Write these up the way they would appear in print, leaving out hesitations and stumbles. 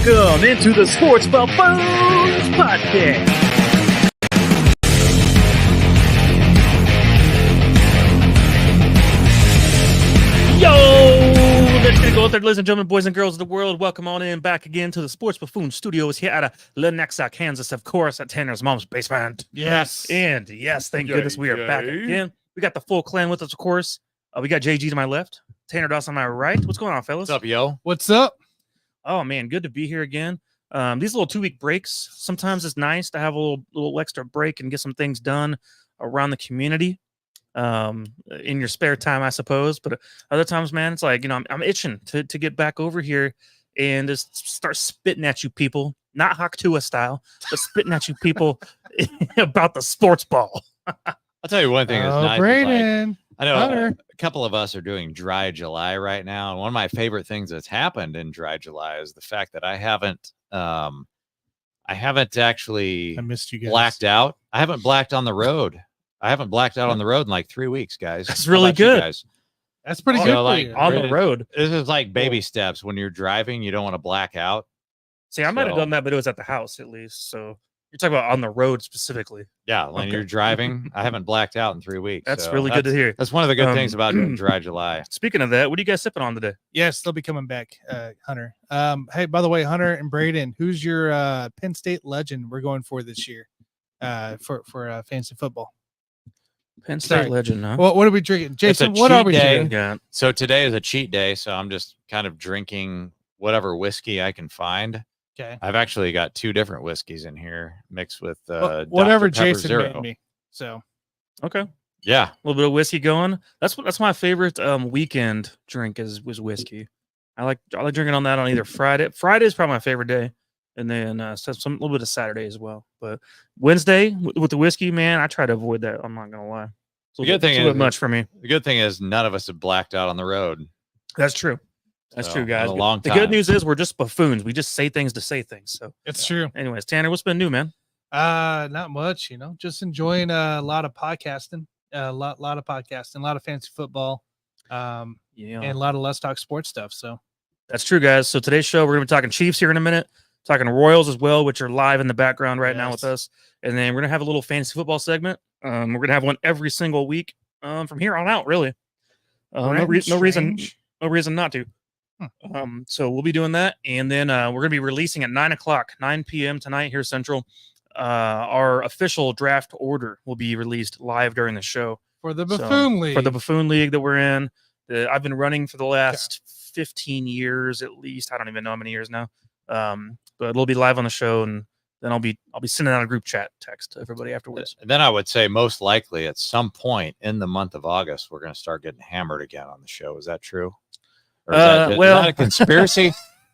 Welcome into the Sports Buffoons podcast. Yo, let's get go out there, ladies and gentlemen, boys and girls of the world. Welcome on in back again to the Sports Buffoon Studios here out of Lenexa, Kansas, of course, at Tanner's mom's basement. Yes. And yes, thank goodness we are back again. We got the full clan with us, of course. We got JG to my left, Tanner Dawson on my right. What's going on, fellas? What's up, yo? What's up? Oh man, good to be here again. These little 2-week breaks, sometimes it's nice to have a little extra break and get some things done around the community in your spare time, I suppose. But other times, man, it's like, I'm itching to get back over here and just start spitting at you people, not Haktua style, but spitting at you people about the sports ball. I'll tell you one thing that's nice. Brayden. I know a couple of us are doing Dry July right now. And one of my favorite things that's happened in Dry July is the fact that I haven't actually missed you guys. blacked out. I haven't blacked on the road. I haven't blacked out on the road in like 3 weeks, guys. That's really good. Guys? That's pretty So, good. like, For you. On the road. This is like baby steps. When you're driving, you don't want to black out. See, I might have done that, but it was at the house at least. So you're talking about on the road specifically. Yeah, when Okay. you're driving, I haven't blacked out in 3 weeks. That's so really good to hear. That's one of the good things about Dry July. Speaking of that, what are you guys sipping on today? Yes, they'll be coming back, Hunter. Hey, by the way, Hunter and Brayden, who's your Penn State legend we're going for this year for fantasy football? Penn State Sorry. legend, huh? What are we drinking? Jason, what are we cheat day. drinking? Yeah. So today is a cheat day, so I'm just kind of drinking whatever whiskey I can find. Okay. I've actually got 2 different whiskeys in here mixed with Whatever Dr. Pepper Jason Zero. made me. So Okay. Yeah, A little bit of whiskey going. That's my favorite weekend drink was whiskey. I like drinking on that on either Friday. Friday is probably my favorite day, and then some little bit of Saturday as well. But Wednesday with the whiskey, man, I try to avoid that. I'm not gonna lie. The good thing it's a little is- bit much for me. the good thing is none of us have blacked out on the road. That's true. That's So, true, guys. in a long The time. good news is we're just buffoons. We just say things to say things. So, it's true. anyways, Tanner, what's been new, man? Not much, just enjoying a lot of podcasting, a lot of podcasting, a lot of fantasy football, Yeah, and a lot of Let's Talk Sports stuff. So that's true, guys. So today's show, we're gonna be talking Chiefs here in a minute, talking Royals as well, which are live in the background right now with us, and then we're gonna have a little fantasy football segment. We're gonna have one every single week from here on out, really. No reason not to. So we'll be doing that, and then we're gonna be releasing at 9 p.m. tonight here Central. Our official draft order will be released live during the show for the So, Buffoon League. for the Buffoon League that we're in. I've been running for the last 15 years at least. I don't even know how many years now. But it'll be live on the show, and then I'll be sending out a group chat text to everybody afterwards. And then I would say most likely at some point in the month of August, we're going to start getting hammered again on the show. Is that true? Or is that a conspiracy?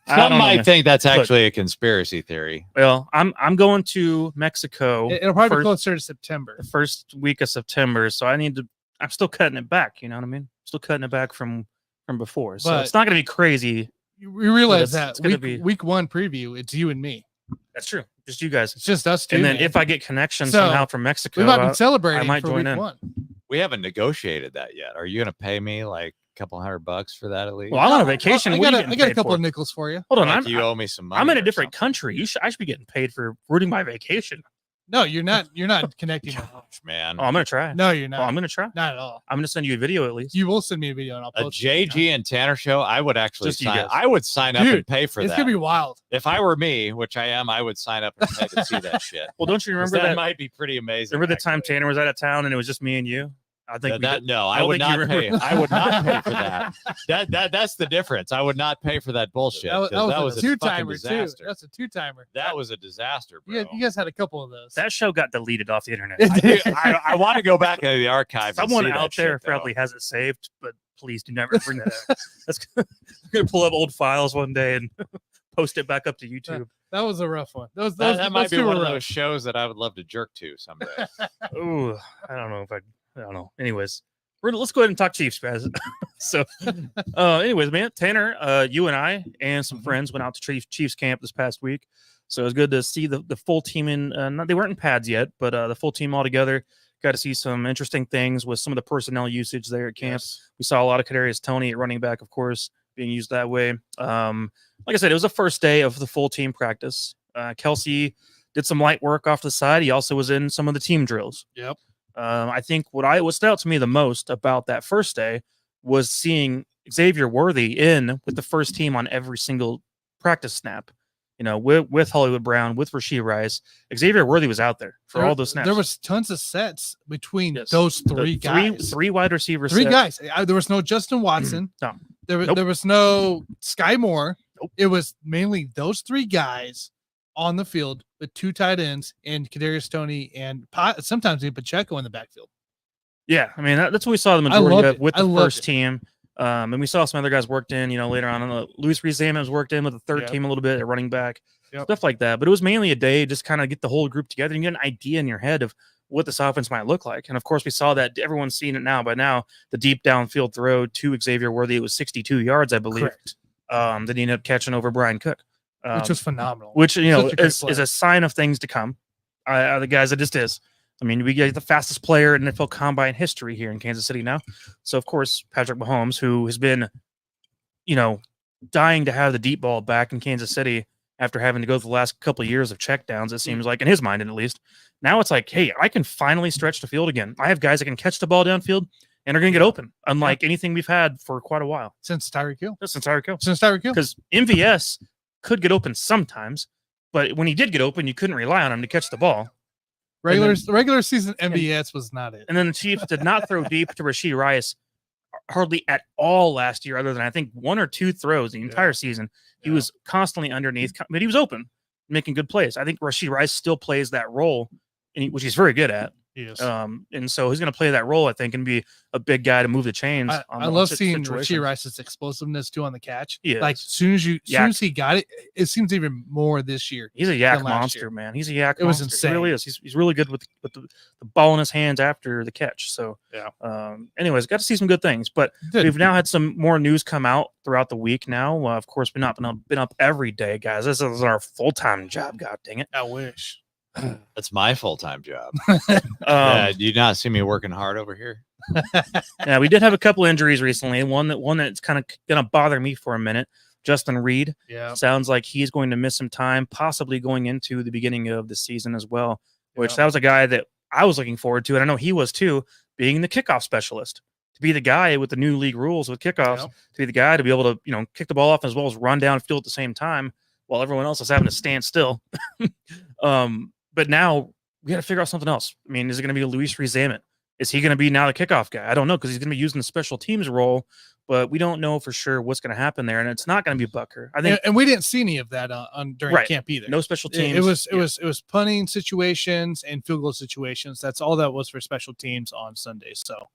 I don't Some know, might man. think that's actually a conspiracy theory. Well, I'm going to Mexico. It'll probably be first- closer to September. the first week of September, so I'm still cutting it back. You know what I mean? Still cutting it back from before, so But- it's not going to be crazy. We realize it's that gonna be- week one preview, it's you and me. That's true. Just you guys. It's just us two. And then man. if I get connection So, somehow from Mexico, we might be celebrating I might for join week in. one. We haven't negotiated that yet. Are you going to pay me like a couple $100 for that at least? well, I'm on a vacation. I What are got, you I getting got a paid couple for? of nickels for you. Hold on, Like you owe me some money. I'm in a or different something. country. I should be getting paid for ruining my vacation. No, you're not. You're not connecting. them. Gosh, man. Oh, I'm gonna try. No, you're Oh, not. I'm gonna try. Not at all. I'm gonna send you a video at least. You will send me a video and I'll A post it. JG and Tanner show, I would actually Just you sign. guys. I would sign up Dude, and pay for It's that. gonna be wild. If I were me, which I am, I would sign up and pay to see that shit. Well, don't you 'Cause remember that? might be pretty amazing. Remember the time actually. Tanner was out of town and it was just me and you? I think No, I I don't would think you not pay. remember. I would not pay for that. That's the difference. I would not pay for that bullshit. 'cause That was a fucking two-timer too. disaster. That's a two-timer. That was a disaster, bro. You guys had a couple of those. that show got deleted off the internet. I want to go back into the archive. and Someone see that out there shit, though. probably has it saved, but please do never bring that up. I'm gonna pull up old files one day and post it back up to YouTube. That was a rough one. Those That might be two one were of those rough. shows that I would love to jerk to someday. Ooh, I don't know. Anyways, let's go ahead and talk Chiefs, guys. So, anyways, man, Tanner, you and I and some friends went out to Chiefs camp this past week. So it was good to see the full team in. They weren't in pads yet, but the full team all together. Got to see some interesting things with some of the personnel usage there at camp. Yes. We saw a lot of Kadarius Toney at running back, of course. being used that way. Like I said, it was the first day of the full team practice. Kelsey did some light work off the side. He also was in some of the team drills. Yep. I think what stood out to me the most about that first day was seeing Xavier Worthy in with the first team on every single practice snap. With Hollywood Brown, with Rashee Rice, Xavier Worthy was out there for all those snaps. There was tons of sets between those three guys. Three wide receivers. Three guys. There was no Justin Watson. No. There was no Sky Moore. Nope. It was mainly those three guys on the field with two tight ends and Kadarius Toney and sometimes even Pacheco in the backfield. Yeah, I mean that's what we saw the majority of with the first team. And we saw some other guys worked in, later on. Luis Rezaman was worked in with the third team a little bit at running back, stuff like that. But it was mainly a day just kind of get the whole group together and get an idea in your head of what this offense might look like. And of course, we saw that everyone's seen it now. By now, the deep downfield throw to Xavier Worthy, it was 62 yards, I believe. Correct. That he ended up catching over Brian Cook, which was phenomenal. Which is a sign of things to come. The guys, it just is. I mean, we get the fastest player in NFL Combine history here in Kansas City now. So, of course, Patrick Mahomes, who has been, dying to have the deep ball back in Kansas City after having to go through the last couple of years of checkdowns, it seems like, in his mind at least. Now it's like, hey, I can finally stretch the field again. I have guys that can catch the ball downfield and are going to get open, unlike anything we've had for quite a while. Since Tyreek Hill. Since Tyreek Hill. Because MVS could get open sometimes, but when he did get open, you couldn't rely on him to catch the ball. Regular season MVS was not it. And then the Chiefs did not throw deep to Rashee Rice hardly at all last year, other than I think one or two throws the entire season. He was constantly underneath, but he was open, making good plays. I think Rashee Rice still plays that role, which he's very good at. Yes. And so he's going to play that role, I think, and be a big guy to move the chains. I love seeing Rashee Rice's explosiveness too on the catch. Yes. Like as soon as he got it, it seems even more this year. He's a yak monster, man. He's a yak. It was insane. He really is. He's really good with the ball in his hands after the catch. So anyways, got to see some good things. But we've now had some more news come out throughout the week. Now, of course, we've not been up every day, guys. This is our full-time job. God dang it! I wish. That's my full-time job. Do you not see me working hard over here? Yeah, we did have a couple injuries recently. One that's kind of gonna bother me for a minute. Justin Reed. Yeah. Sounds like he's going to miss some time, possibly going into the beginning of the season as well. Which that was a guy that I was looking forward to, and I know he was too, being the kickoff specialist. To be the guy with the new league rules with kickoffs, to be the guy to be able to, kick the ball off as well as run downfield at the same time while everyone else is having to stand still. But now we got to figure out something else. I mean, is it going to be Luis Rezaman? Is he going to be now the kickoff guy? I don't know, because he's going to be using the special teams role, but we don't know for sure what's going to happen there, and it's not going to be Bucker. I think, and we didn't see any of that during camp either. No special teams. It was punting situations and field goal situations. That's all that was for special teams on Sundays. So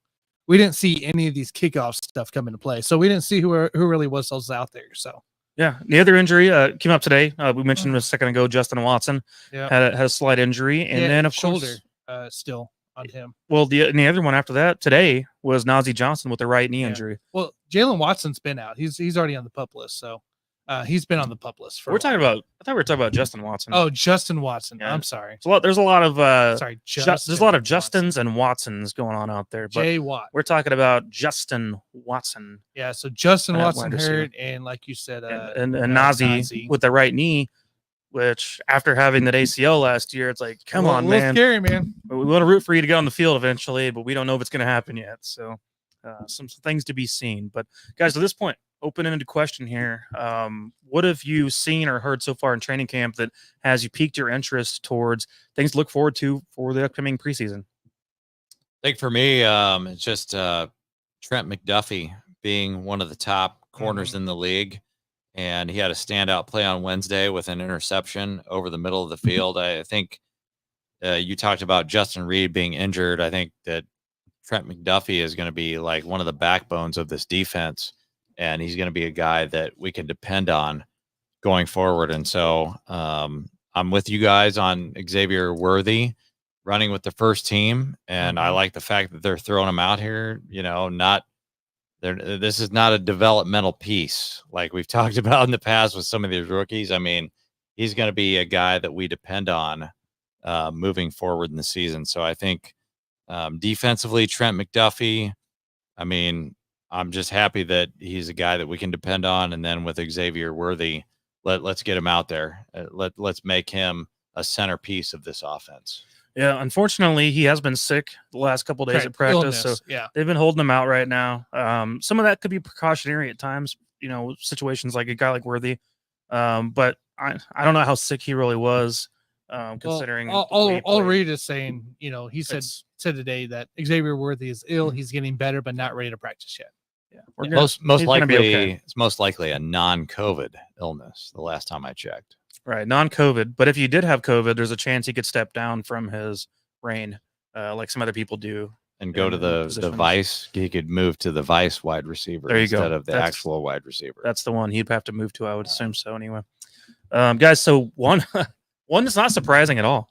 we didn't see any of these kickoff stuff come into play. So we didn't see who really was out there. So. Yeah, the other injury came up today. We mentioned a second ago, Justin Watson had a slight injury, and then of shoulder course, still on him. Well, the other one after that today was Najee Johnson with the right knee injury. Well, Jalen Watson's been out. He's already on the PUP list, so he's been on the PUP list. I thought we were talking about Justin Watson. Oh, Justin Watson. Yeah. I'm sorry. There's a lot of there's a lot of Justins and Watsons going on out there. But Jay Watt. We're talking about Justin Watson. Yeah, so Justin Watson hurt, and like you said, and Najee with the right knee, which after having that ACL last year, it's like, come on, man. Scary, man. We want to root for you to get on the field eventually, but we don't know if it's going to happen yet. So some things to be seen. But guys, at this point, open-ended question here. What have you seen or heard so far in training camp that has you piqued your interest towards things to look forward to for the upcoming preseason? I think for me, it's just Trent McDuffie being one of the top corners in the league. And he had a standout play on Wednesday with an interception over the middle of the field. I think you talked about Justin Reed being injured. I think that Trent McDuffie is going to be like one of the backbones of this defense. And he's going to be a guy that we can depend on going forward. And so I'm with you guys on Xavier Worthy running with the first team. And I like the fact that they're throwing him out here, this is not a developmental piece like we've talked about in the past with some of these rookies. I mean, he's going to be a guy that we depend on moving forward in the season. So I think defensively, Trent McDuffie, I mean, I'm just happy that he's a guy that we can depend on. And then with Xavier Worthy, let's get him out there. Let's make him a centerpiece of this offense. Yeah, unfortunately, he has been sick the last couple of days at practice, Illness, so they've been holding him out right now. Some of that could be precautionary at times, situations like a guy like Worthy. But I don't know how sick he really was, considering. All Reed is saying, he said today that Xavier Worthy is ill. He's getting better, but not ready to practice yet. Yeah, most likely, okay. It's most likely a non-COVID illness. The last time I checked. Right, non-COVID. But if you did have COVID, there's a chance he could step down from his reign, like some other people do, and go to the vice. He could move to the vice wide receiver instead of the actual wide receiver. That's the one he'd have to move to. I would assume so. Anyway, guys. So one is not surprising at all.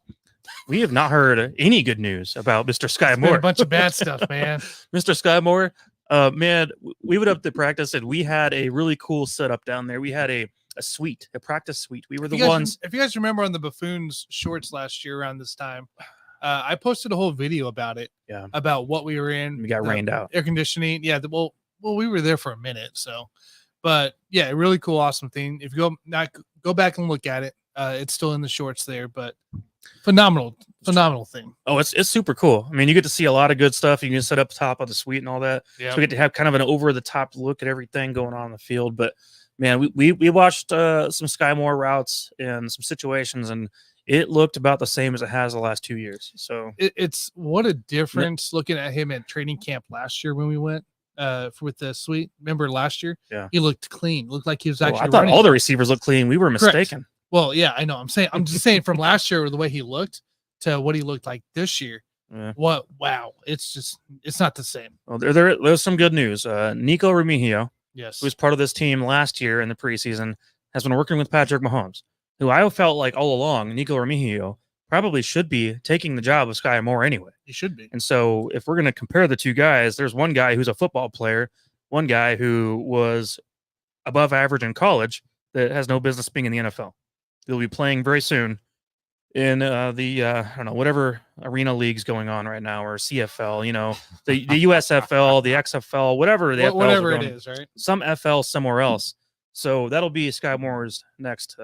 We have not heard any good news about Mr. Sky Moore. A bunch of bad stuff, man. Mr. Sky Moore, man, we went up to practice and we had a really cool setup down there. We had a suite, a practice suite. We were the ones. If you guys remember on the Buffoons shorts last year around this time, I posted a whole video about it. Yeah. About what we were in. We got rained out. Air conditioning. Yeah. Well, we were there for a minute. So, but yeah, really cool, awesome thing. If you go back and look at it, it's still in the shorts there, but phenomenal thing. Oh, it's super cool. I mean, you get to see a lot of good stuff. You can set up top of the suite and all that. Yeah. So we get to have kind of an over the top look at everything going on in the field. But man, we watched some Sky Moore routes and some situations, and it looked about the same as it has the last 2 years. So it's what a difference looking at him at training camp last year when we went with the suite. Remember last year? Yeah, he looked clean. Looked like he was actually. I thought all the receivers looked clean. We were mistaken. Correct. Well, yeah, I know. I'm just saying from last year, the way he looked to what he looked like this year. Yeah. Wow. It's not the same. Well, there's some good news. Nico Remigio, yes, who was part of this team last year in the preseason, has been working with Patrick Mahomes, who I felt like all along, Nico Remigio probably should be taking the job of Sky Moore anyway. He should be. And so if we're going to compare the two guys, there's one guy who's a football player, one guy who was above average in college that has no business being in the NFL. He'll be playing very soon in I don't know, whatever arena league's going on right now, or CFL, the USFL, the XFL, whatever whatever it is, right? Some FL somewhere else. So that'll be Sky Moore's next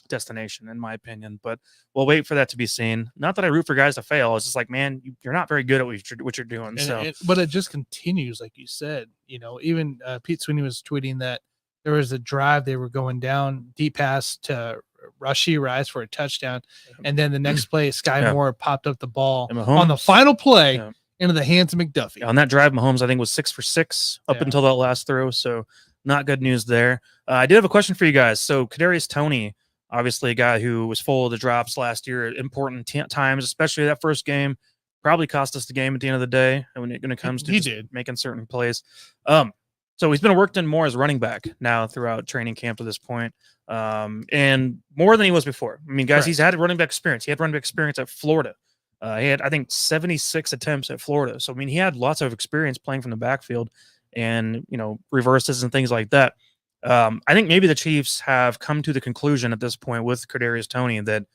destination, in my opinion. But we'll wait for that to be seen. Not that I root for guys to fail. It's just like, man, you're not very good at what you're doing. But it just continues, like you said. Even Pete Sweeney was tweeting that there was a drive they were going down, deep pass to Rashee Rice for a touchdown, and then the next play, Sky Moore popped up the ball on the final play into the hands of McDuffie. On that drive, Mahomes, I think, was 6 for 6 up until that last throw, so not good news there. I did have a question for you guys. So Kadarius Toney, obviously a guy who was full of the drops last year at important times, especially that first game, probably cost us the game at the end of the day when it comes to making certain plays. So he's been worked in more as running back now throughout training camp to this point, and more than he was before. I mean, guys, he's had running back experience. He had running back experience at Florida. He had, I think, 76 attempts at Florida. So, I mean, he had lots of experience playing from the backfield and, reverses and things like that. I think maybe the Chiefs have come to the conclusion at this point with Kadarius Toney that,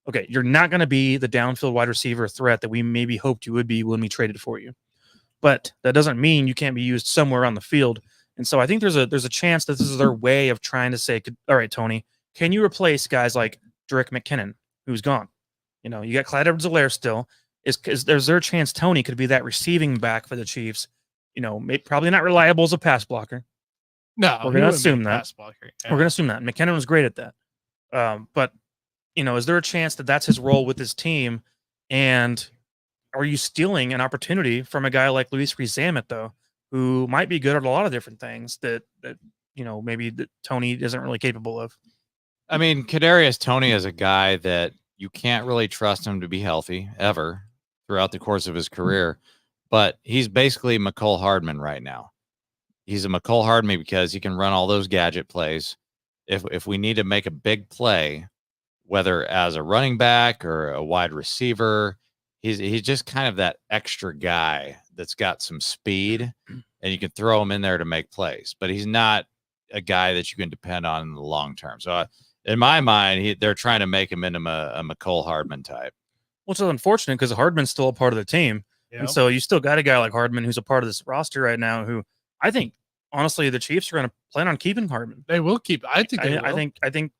okay, you're not going to be the downfield wide receiver threat that we maybe hoped you would be when we traded for you. But that doesn't mean you can't be used somewhere on the field. And so I think there's a chance that this is their way of trying to say, all right, Tony, can you replace guys like Drake McKinnon, who's gone? You got Clyde Edwards-Helaire still. Is there a chance Tony could be that receiving back for the Chiefs? Probably not reliable as a pass blocker. No, we're going to assume that. We're going to assume that. McKinnon was great at that. But, is there a chance that that's his role with his team? And are you stealing an opportunity from a guy like Luis Rees-Zammit, though, who might be good at a lot of different things that maybe that Tony isn't really capable of? I mean, Kadarius Toney is a guy that you can't really trust him to be healthy ever throughout the course of his career, but he's basically McCole Hardman right now. He's a McCole Hardman because he can run all those gadget plays. If we need to make a big play, whether as a running back or a wide receiver, he's just kind of that extra guy that's got some speed, and you can throw him in there to make plays, but he's not a guy that you can depend on in the long term. So in my mind, they're trying to make him into a McCole Hardman type. Well, it's unfortunate because Hardman's still a part of the team. Yep. And so you still got a guy like Hardman who's a part of this roster right now who I think honestly, the Chiefs are going to plan on keeping Hardman. They will keep. I think they will. I think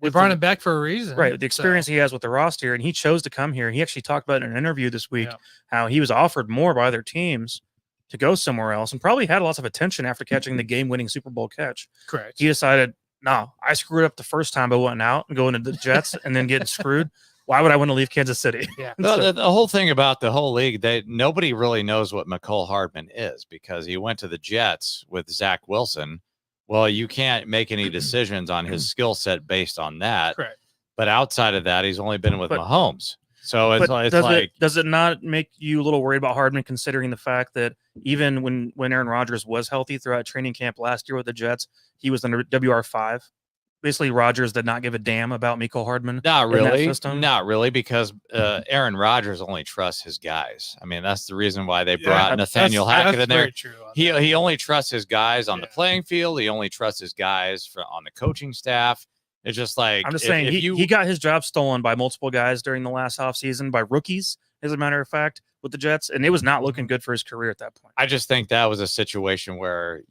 they brought him back for a reason, right? The experience he has with the roster, and he chose to come here. He actually talked about in an interview this week Yeah. how he was offered more by other teams to go somewhere else, and probably had lots of attention after catching the game-winning Super Bowl catch. Correct. He decided, no, I screwed up the first time by going out and going to the Jets and then getting screwed. Why would I want to leave Kansas City? Yeah. The whole thing about the whole league, nobody really knows what McCole Hardman is because he went to the Jets with Zach Wilson. Well, you can't make any decisions on his skill set based on that. Correct. But outside of that, he's only been with Mahomes. So it's does it not make you a little worried about Hardman, considering the fact that even when Aaron Rodgers was healthy throughout training camp last year with the Jets, he was under WR5. Basically, Rodgers did not give a damn about Mecole Hardman. Not really, because Aaron Rodgers only trusts his guys. I mean, that's the reason why they brought Nathaniel Hackett in there. He only trusts his guys on the playing field. He only trusts his guys on the coaching staff. It's just like I'm just saying he got his job stolen by multiple guys during the last offseason, by rookies, as a matter of fact, with the Jets, and it was not looking good for his career at that point. I just think that was a situation where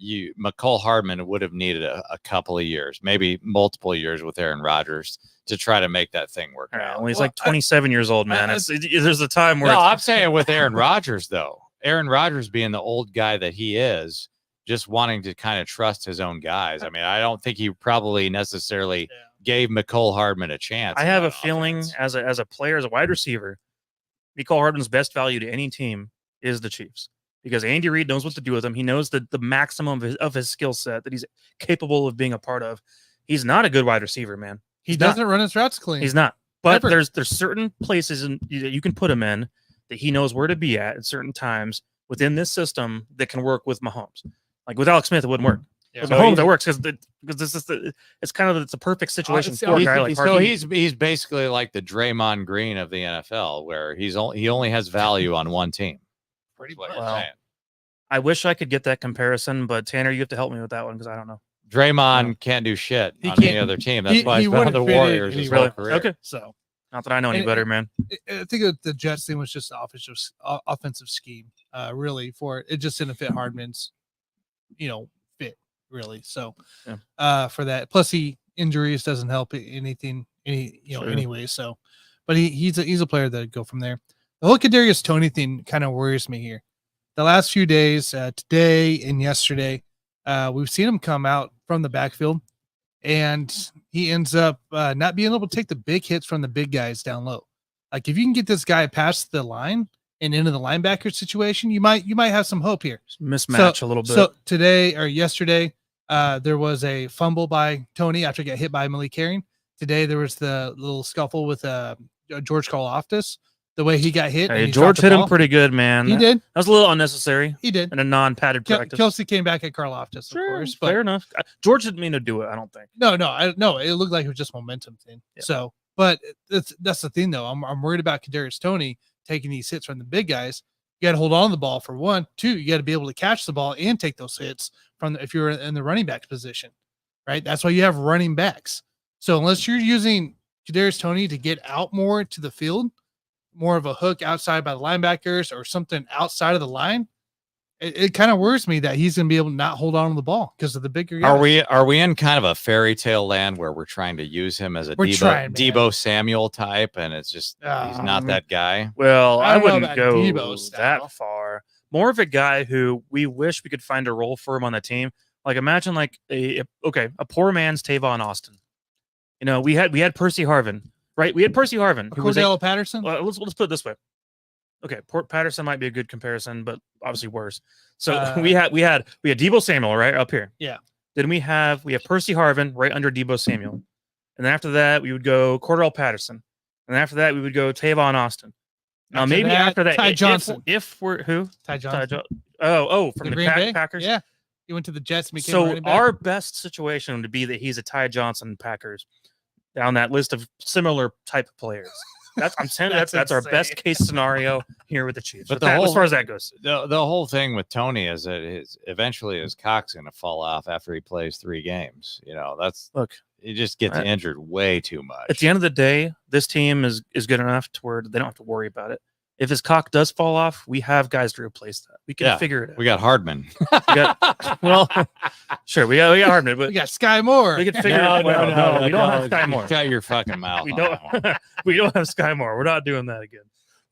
McCole Hardman would have needed a couple of years, maybe multiple years with Aaron Rodgers to try to make that thing work out. Well, he's like 27 years old, man. There's a time where I'm saying with Aaron Rodgers, though, Aaron Rodgers being the old guy that he is, just wanting to kind of trust his own guys. I mean, I don't think he probably necessarily gave McCole Hardman a chance. I have a feeling as a player, as a wide receiver, Mecole Hardman's best value to any team is the Chiefs, because Andy Reid knows what to do with him. He knows the maximum of his skill set that he's capable of being a part of. He's not a good wide receiver, man. He doesn't run his routes clean. He's not. But there's certain places you can put him in that he knows where to be at certain times within this system that can work with Mahomes. Like with Alex Smith, it wouldn't work. Yeah. With Mahomes, it works because this is it's a perfect situation for a guy like Hardman. So he's basically like the Draymond Green of the NFL, where he only has value on one team. Pretty well. I wish I could get that comparison, but Tanner, you have to help me with that one because I don't know. Draymond can't do shit on any other team. That's why he's been on the Warriors his whole career. Okay, so not that I know any better, man. I think the Jets thing was just offensive scheme, really. For it just didn't fit Hardman's, fit really. So, for that, plus injuries doesn't help anyway. So, but he's a player that'd go from there. The whole Kadarius Toney thing kind of worries me here. The last few days, today and yesterday, we've seen him come out from the backfield, and he ends up not being able to take the big hits from the big guys down low. Like if you can get this guy past the line and into the linebacker situation, you might have some hope here. Mismatch a little bit. So today or yesterday, there was a fumble by Toney after he got hit by Malik Herring. Today there was the little scuffle with George Karlaftis. The way he got hit. Hey, George hit him pretty good, man. He did. That was a little unnecessary. He did. In a non-padded practice. Kelsey came back at Karlaftis, of course. But fair enough. George didn't mean to do it, I don't think. No. It looked like it was just momentum thing. Yeah. So, but that's the thing, though. I'm worried about Kadarius Toney taking these hits from the big guys. You got to hold on to the ball for one. Two, you got to be able to catch the ball and take those hits if you're in the running back position, right? That's why you have running backs. So unless you're using Kadarius Toney to get out more to the field, more of a hook outside by the linebackers or something outside of the line, it kind of worries me that he's going to be able to not hold on to the ball because of the bigger guys. Are we in kind of a fairy tale land where we're trying to use him as a Debo Samuel type, and it's just he's not that guy? Well, I wouldn't go that far. More of a guy who we wish we could find a role for him on the team. Like imagine like a poor man's Tavon Austin. We had Percy Harvin. Right, we had Percy Harvin. Cordell Patterson. Let's put it this way. Okay, Patterson might be a good comparison, but obviously worse. So we had Debo Samuel right up here. Yeah. Then we have Percy Harvin right under Debo Samuel, and then after that we would go Cordell Patterson, and after that we would go Tavon Austin. Now after that Ty Johnson. If we're who? Ty Johnson. From the Packers. Yeah. He went to the Jets. So our best situation would be that he's a Ty Johnson Packers. Down that list of similar type of players. I'm saying that's our best case scenario here with the Chiefs. But as far as that goes, the whole thing with Toney is that eventually his cock's going to fall off after he plays 3 games. He just gets injured way too much. At the end of the day, this team is good enough to where they don't have to worry about it. if his cock does fall off, we have guys to replace that. We can figure it out. We got Hardman. Well, sure, we got Hardman, but We got Sky Moore. we can figure it out. No, we don't have Sky Moore. Shut your fucking mouth. We don't. We don't have Sky Moore. We're not doing that again.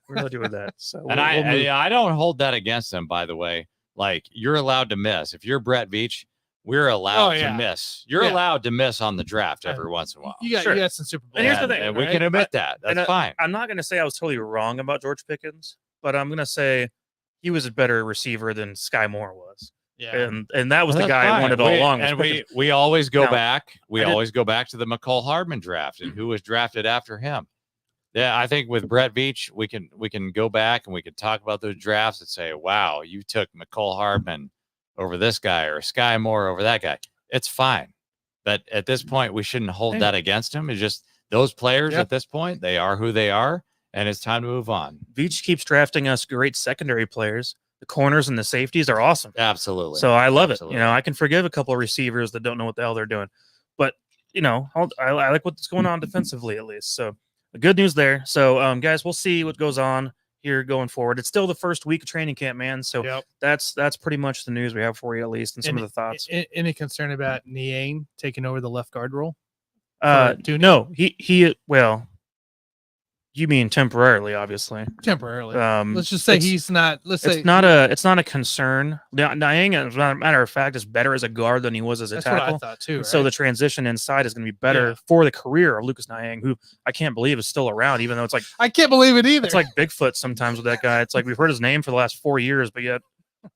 We're not doing that. So And I don't hold that against him, by the way. Like, you're allowed to miss. If you're Brett Veach, we're allowed to miss. You're allowed to miss on the draft every once in a while. You got some Super Bowl. And here's the thing, and we can admit that. That's fine. I'm not going to say I was totally wrong about George Pickens, but I'm going to say he was a better receiver than Sky Moore was. Yeah. And that was the guy I wanted all along. And we always go back. We always go back to the McCall Hardman draft and who was drafted after him. Yeah, I think with Brett Veach, we can go back and we can talk about those drafts and say, wow, you took McCall Hardman over this guy or Sky Moore over that guy. It's fine. But at this point, we shouldn't hold that against him. It's just those players at this point, they are who they are, and it's time to move on. Veach keeps drafting us great secondary players. The corners and the safeties are awesome. Absolutely. So I love it. You know, I can forgive a couple of receivers that don't know what the hell they're doing. But, you know, I like what's going on defensively at least. So the good news there. So, guys, we'll see what goes on here going forward. It's still the first week of training camp, man. So that's pretty much the news we have for you, at least, and some of the thoughts. Any concern about Niang taking over the left guard role? No, he well, you mean temporarily, obviously. Temporarily. Let's just say he's not. It's not a concern. Niang, as a matter of fact, is better as a guard than he was as a tackle. That's what I thought too. Right? So the transition inside is going to be better for the career of Lucas Niang, who I can't believe is still around, even though it's like I can't believe it either. It's like Bigfoot sometimes with that guy. It's like we've heard his name for the last 4 years, but yet,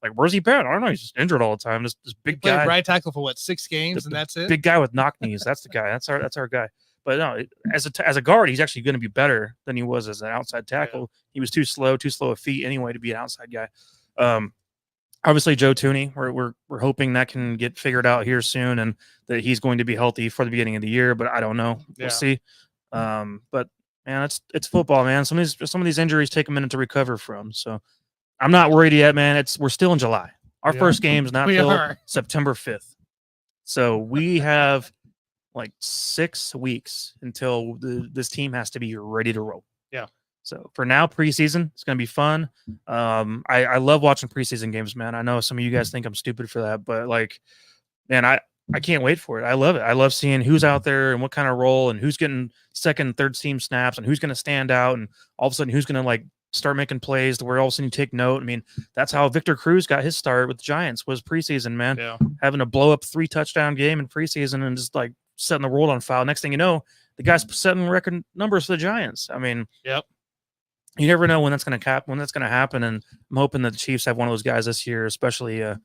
like, where's he been? I don't know. He's just injured all the time. This big guy, right tackle for what, 6 games, and that's it. Big guy with knock knees. That's the guy. That's our guy. But no, as a guard, he's actually going to be better than he was as an outside tackle. Yeah. He was too slow of feet anyway to be an outside guy. Obviously, Joe Tooney, we're hoping that can get figured out here soon, and that he's going to be healthy for the beginning of the year. But I don't know. We'll see. But man, it's football, man. Some of these injuries take a minute to recover from. So I'm not worried yet, man. We're still in July. Our first game's not till September 5th. So we have like 6 weeks until this team has to be ready to roll. Yeah. So for now, preseason, it's going to be fun. I love watching preseason games, man. I know some of you guys think I'm stupid for that, but like, man, I can't wait for it. I love it. I love seeing who's out there and what kind of role and who's getting second, third team snaps and who's going to stand out and all of a sudden who's going to like start making plays to where all of a sudden you take note. I mean, that's how Victor Cruz got his start with the Giants, was preseason, man. Yeah. Having a blow up 3 touchdown game in preseason and just like setting the world on fire. Next thing you know, the guy's setting record numbers for the Giants. I mean, you never know when that's going to happen. And I'm hoping that the Chiefs have one of those guys this year, especially, our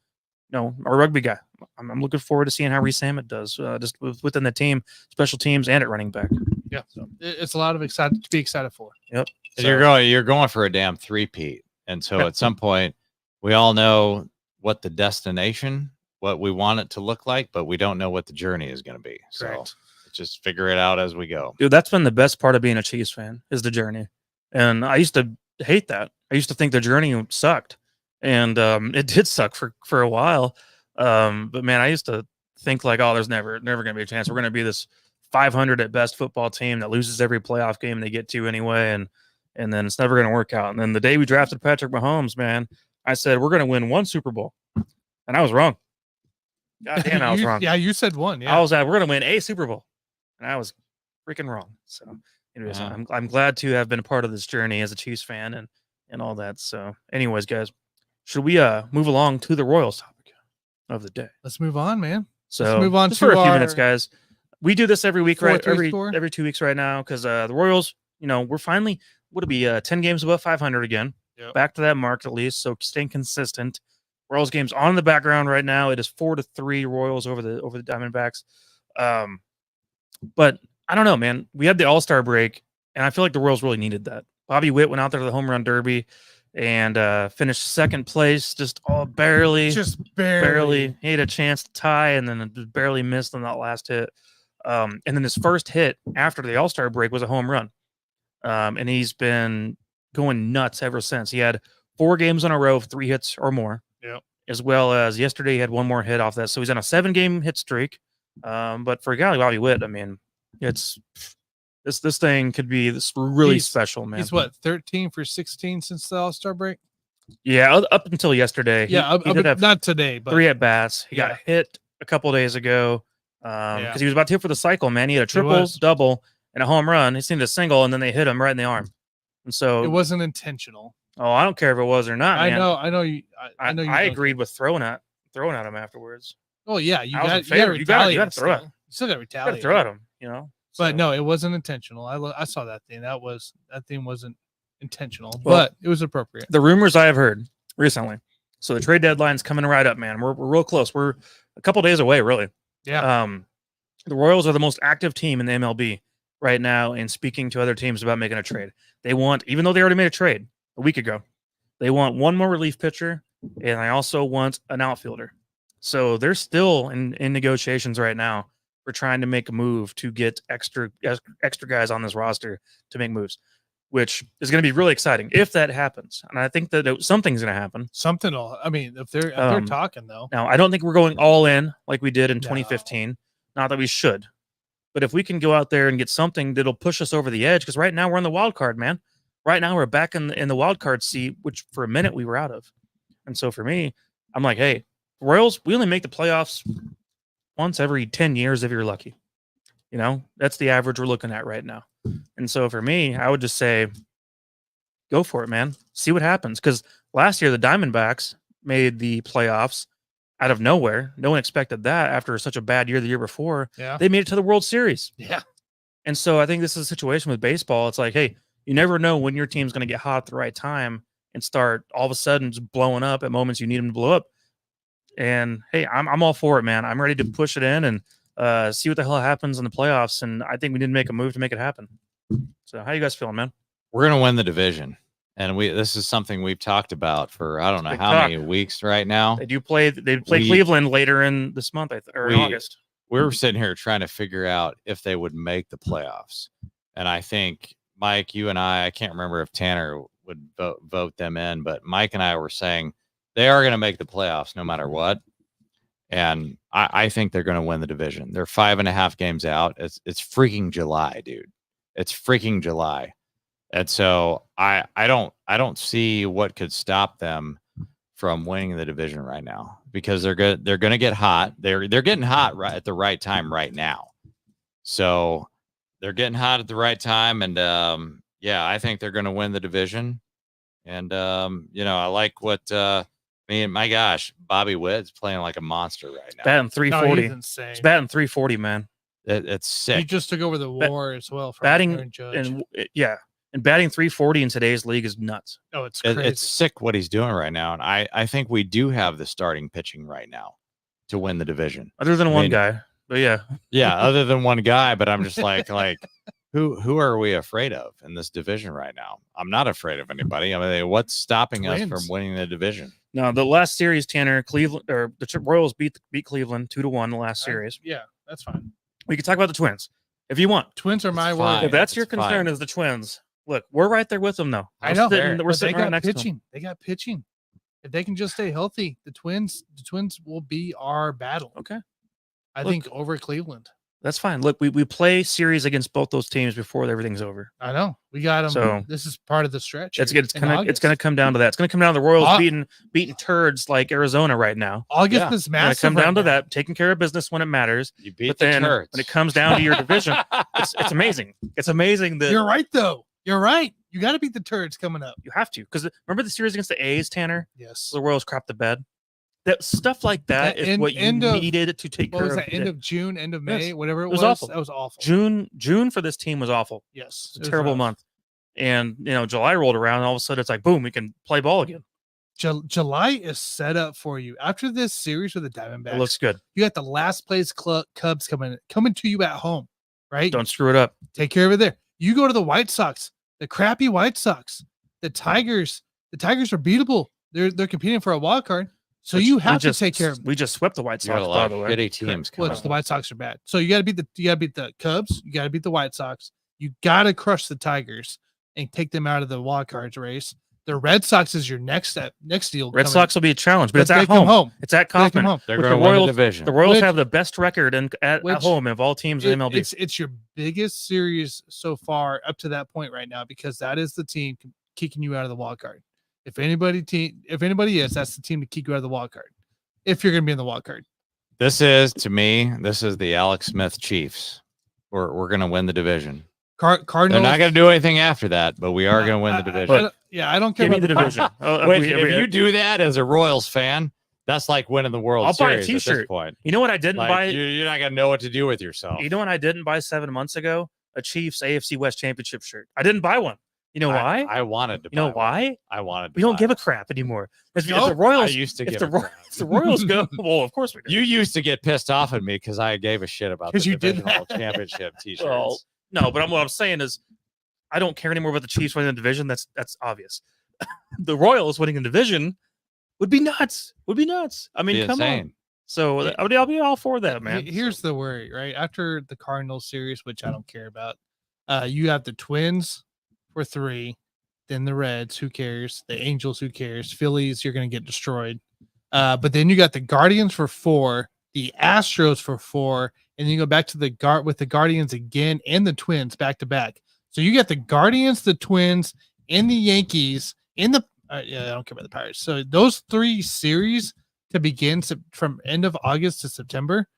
rugby guy. I'm looking forward to seeing how Reese Hammett does just within the team, special teams, and at running back. Yeah, so it's a lot of to be excited for. Yep. So you're going for a damn three-peat, and so at some point, we all know what the destination, what we want it to look like, but we don't know what the journey is going to be. Correct. So just figure it out as we go. Dude, that's been the best part of being a Chiefs fan, is the journey. And I used to hate that. I used to think the journey sucked, and it did suck for a while. But man, I used to think like, oh, there's never going to be a chance. We're going to be this 500 at best football team that loses every playoff game they get to anyway, and then it's never going to work out. And then the day we drafted Patrick Mahomes, man, I said we're going to win 1 Super Bowl, and I was wrong. God damn, I was wrong. Yeah, you said 1. Yeah, we're going to win a Super Bowl, and I was freaking wrong. So, anyways, I'm glad to have been a part of this journey as a Chiefs fan and all that. So, anyways, guys, should we move along to the Royals topic of the day? Let's move on, man. So, let's move on just for a few minutes, guys. We do this every week, right? Every 2 weeks right now, because the Royals, we're finally, would it be 10 games above 500 again? Yep. Back to that mark at least. So staying consistent. Royals games on in the background right now. It is 4-3 Royals over the Diamondbacks. But I don't know, man. We had the All-Star break, and I feel like the Royals really needed that. Bobby Witt went out there to the home run derby and finished second place, just barely. He had a chance to tie, and then barely missed on that last hit. And then his first hit after the All-Star break was a home run. And he's been going nuts ever since. He had 4 games in a row of 3 hits or more. Yep. As well as yesterday he had 1 more hit off that. So he's on a 7-game hit streak. But for a guy like Bobby Witt, I mean, it's This thing could be really He's- special, man. He's what, 13 for 16 since the All-Star break? Yeah, up until yesterday. Yeah, he did have not today, but 3 at bats. He Yeah. got hit a couple days ago because he was about to hit for the cycle. Man, he had a triple, was. double, and a home run. He seemed a single, and then they hit him right in the arm. And so it wasn't intentional. Oh, I don't care if it was or not. I Man. know you. I know you. I don't agreed care. with throwing at him afterwards. Oh yeah, you I was in got favor. to You gotta retaliate. throw it. You still got to You gotta retaliate. throw at him, you know. But So- no, it wasn't intentional. I saw that thing. That thing wasn't intentional, Well, but it was appropriate. the rumors I have heard recently. So the trade deadline's coming right up, man. We're real close. We're a couple days away, really. Yeah. The Royals are the most active team in the MLB right now in speaking to other teams about making a trade. They want, even though they already made a trade a week ago, they want one more relief pitcher, and I also want an outfielder. So they're still in negotiations right now for trying to make a move to get extra guys on this roster to make moves, which is going to be really exciting if that happens. And I think that something's going to happen. Something will. I mean, if they're talking though. Now, I don't think we're going all in like we did in No. 2015. Not that we should, but if we can go out there and get something that'll push us over the edge, because right now we're in the wild card, man. Right now we're back in the wild card seat, which for a minute we were out of. And so for me, I'm like, hey, Royals, we only make the playoffs once every 10 years if you're lucky. You know, that's the average we're looking at right now. And so for me, I would just say, go for it, man. See what happens. Because last year the Diamondbacks made the playoffs out of nowhere. No one expected that after such a bad year the year before. Yeah. They made it to the World Series. Yeah. And so I think this is a situation with baseball. It's like, hey, you never know when your team's going to get hot at the right time and start all of a sudden just blowing up at moments you need them to blow up. And hey, I'm all for it, man. I'm ready to push it in and see what the hell happens in the playoffs. And I think we need to make a move to make it happen. So how you guys feeling, man? We're gonna win the division, and this is something we've talked about for I don't know Big how talk. many weeks right now. They play We- Cleveland later in this month, or in we- August. We were sitting here trying to figure out if they would make the playoffs, and I think Mike, you and I can't remember if Tanner would vote them in, but Mike and I were saying they are going to make the playoffs no matter what. And I think they're going to win the division. They're 5.5 games out. It's freaking July, dude. It's freaking July. And so I don't see what could stop them from winning the division right now, because they're good. They're going to get hot. They're getting hot right at the right time right now. So they're getting hot at the right time. And yeah, I think they're going to win the division. And I like what my gosh, Bobby Witt's playing like a monster right now. Batting No, 340. he's insane. It's batting 340, man. It's sick. He just took over the war as well. From Batting Aaron Judge. and batting 340 in today's league is nuts. Oh, it's crazy. It's sick what he's doing right now. And I think we do have the starting pitching right now to win the division. Other than one mean- guy, but yeah, Yeah, other than one guy, but I'm just like who are we afraid of in this division right now? I'm not afraid of anybody. I mean, what's stopping us Twins. from winning the division? no. The last series, Tanner, Cleveland or the Royals beat Cleveland 2-1 the last series. Yeah, that's fine. We can talk about the Twins if you want. Twins are my It's word. fine. If that's It's your concern, fine. is the Twins. Look, we're right there with them, though. I know. We're But they sitting right got next to them. pitching. They got pitching. If they can just stay healthy, the Twins will be our battle. Okay, I Look. think over Cleveland. that's fine. Look, we play series against both those teams before everything's over. I know we got them. So- This is part of the stretch. It's here it's in gonna August. come down to that. It's gonna come down to the Royals Au- beating turds like Arizona right now. August Yeah. is It's gonna massive. come down right to now. that, taking care of business when it matters. You beat But the then turds. when it comes down to your division, it's amazing. It's amazing that You're right, though. You're right. You got to beat the turds coming up. you have to, because remember the series against the A's, Tanner? Yes. The Royals crapped the bed. That stuff like that That is end- what you end of- needed to take What care was of. that? End of June, end of Yes. May, whatever it was was. awful. That was awful. June for this team was awful. Yes. It's it a was terrible rough. month. And July rolled around, and all of a sudden it's like, boom, we can play ball again. July is set up for you. After this series with the Diamondbacks, It looks good. you got the last place Cubs coming to you at home, right? Don't screw it up. Take care of it there. You go to the White Sox, the crappy White Sox, the Tigers. The Tigers are beatable. They're competing for a wild card, so Which you we have to just- take care of them. We just swept the White You got Sox, a by lot the of way. shitty teams coming. Which the White Sox are bad. So you got to beat the Cubs. You got to beat the White Sox. You got to crush the Tigers and take them out of the wild cards race. The Red Sox is your next deal. Red Sox will be a challenge, but it's they at come home. It's at They come Kauffman. home. They're With going the to win Royals- the division. The Royals Which- have the best record at home of all teams in MLB. It's your biggest series so far up to that point right now because that is the team kicking you out of the wild card. If anybody is, that's the team to kick you out of the wild card. If you're going to be in the wild card. This is the Alex Smith Chiefs. We're going to win the division. Cardinals. They're not going to do anything after that, but we are going to win the division. I don't care Give me about the division. If you do that as a Royals fan, that's like winning the World I'll buy a Series at this t-shirt. point. You know what I didn't Like, buy? you're not going to know what to do with yourself. You know what I didn't buy 7 months ago? A Chiefs AFC West Championship shirt. I didn't buy one. You know why? I wanted to. You know buy one. why? I wanted. To We don't buy give a one. crap anymore. If No, the Royals, I used to if give the, a crap. if the Royals go, well, of course we do. You used to get pissed off at me because I gave a shit about the 'Cause you did divisional that. championship T-shirts. Well, no, but what I'm saying is, I don't care anymore about the Chiefs winning the division. That's obvious. The Royals winning the division would be nuts. Would be nuts. I mean, Be come on. insane. So I'll be all for that, man. Here's the worry, right? After the Cardinals series, which I don't care about, you have the Twins for 3, then the Reds, who cares? The Angels, who cares? Phillies, you're going to get destroyed. But then you got the Guardians for 4, the Astros for 4, and then you go back to the Guardians again and the Twins back to back. So you got the Guardians, the Twins, and the Yankees in the I don't care about the Pirates. So those 3 series to begin from end of August to September,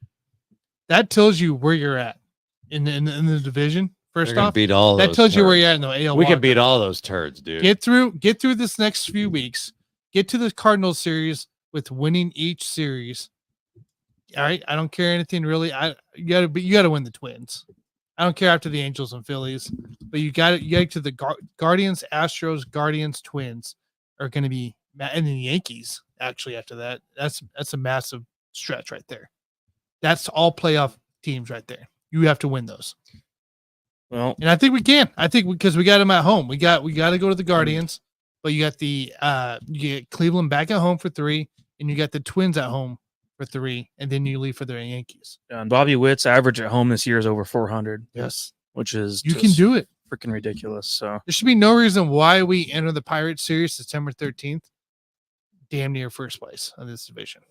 that tells you where you're at in the division. First They're gonna off, beat all that those tells you where turds. you're at in the AL. We can wild beat card. all those turds, dude. Get through this next few weeks. Get to the Cardinals series with winning each series. All right, I don't care anything really. You gotta win the Twins. I don't care after the Angels and Phillies, but you got to the Guardians, Astros, Guardians, Twins are going to be, and then the Yankees actually after that. That's a massive stretch right there. That's all playoff teams right there. You have to win those. Well, And I think we can. I think because we got them at home. We got to go to the Guardians, but you got you get Cleveland back at home for 3, and you got the Twins at home for 3, and then you leave for the Yankees. and Bobby Witt's average at home this year is over 400. Yes, Which is you can do it. freaking ridiculous. So There should be no reason why we enter the Pirates series September 13th, damn near first place of this division.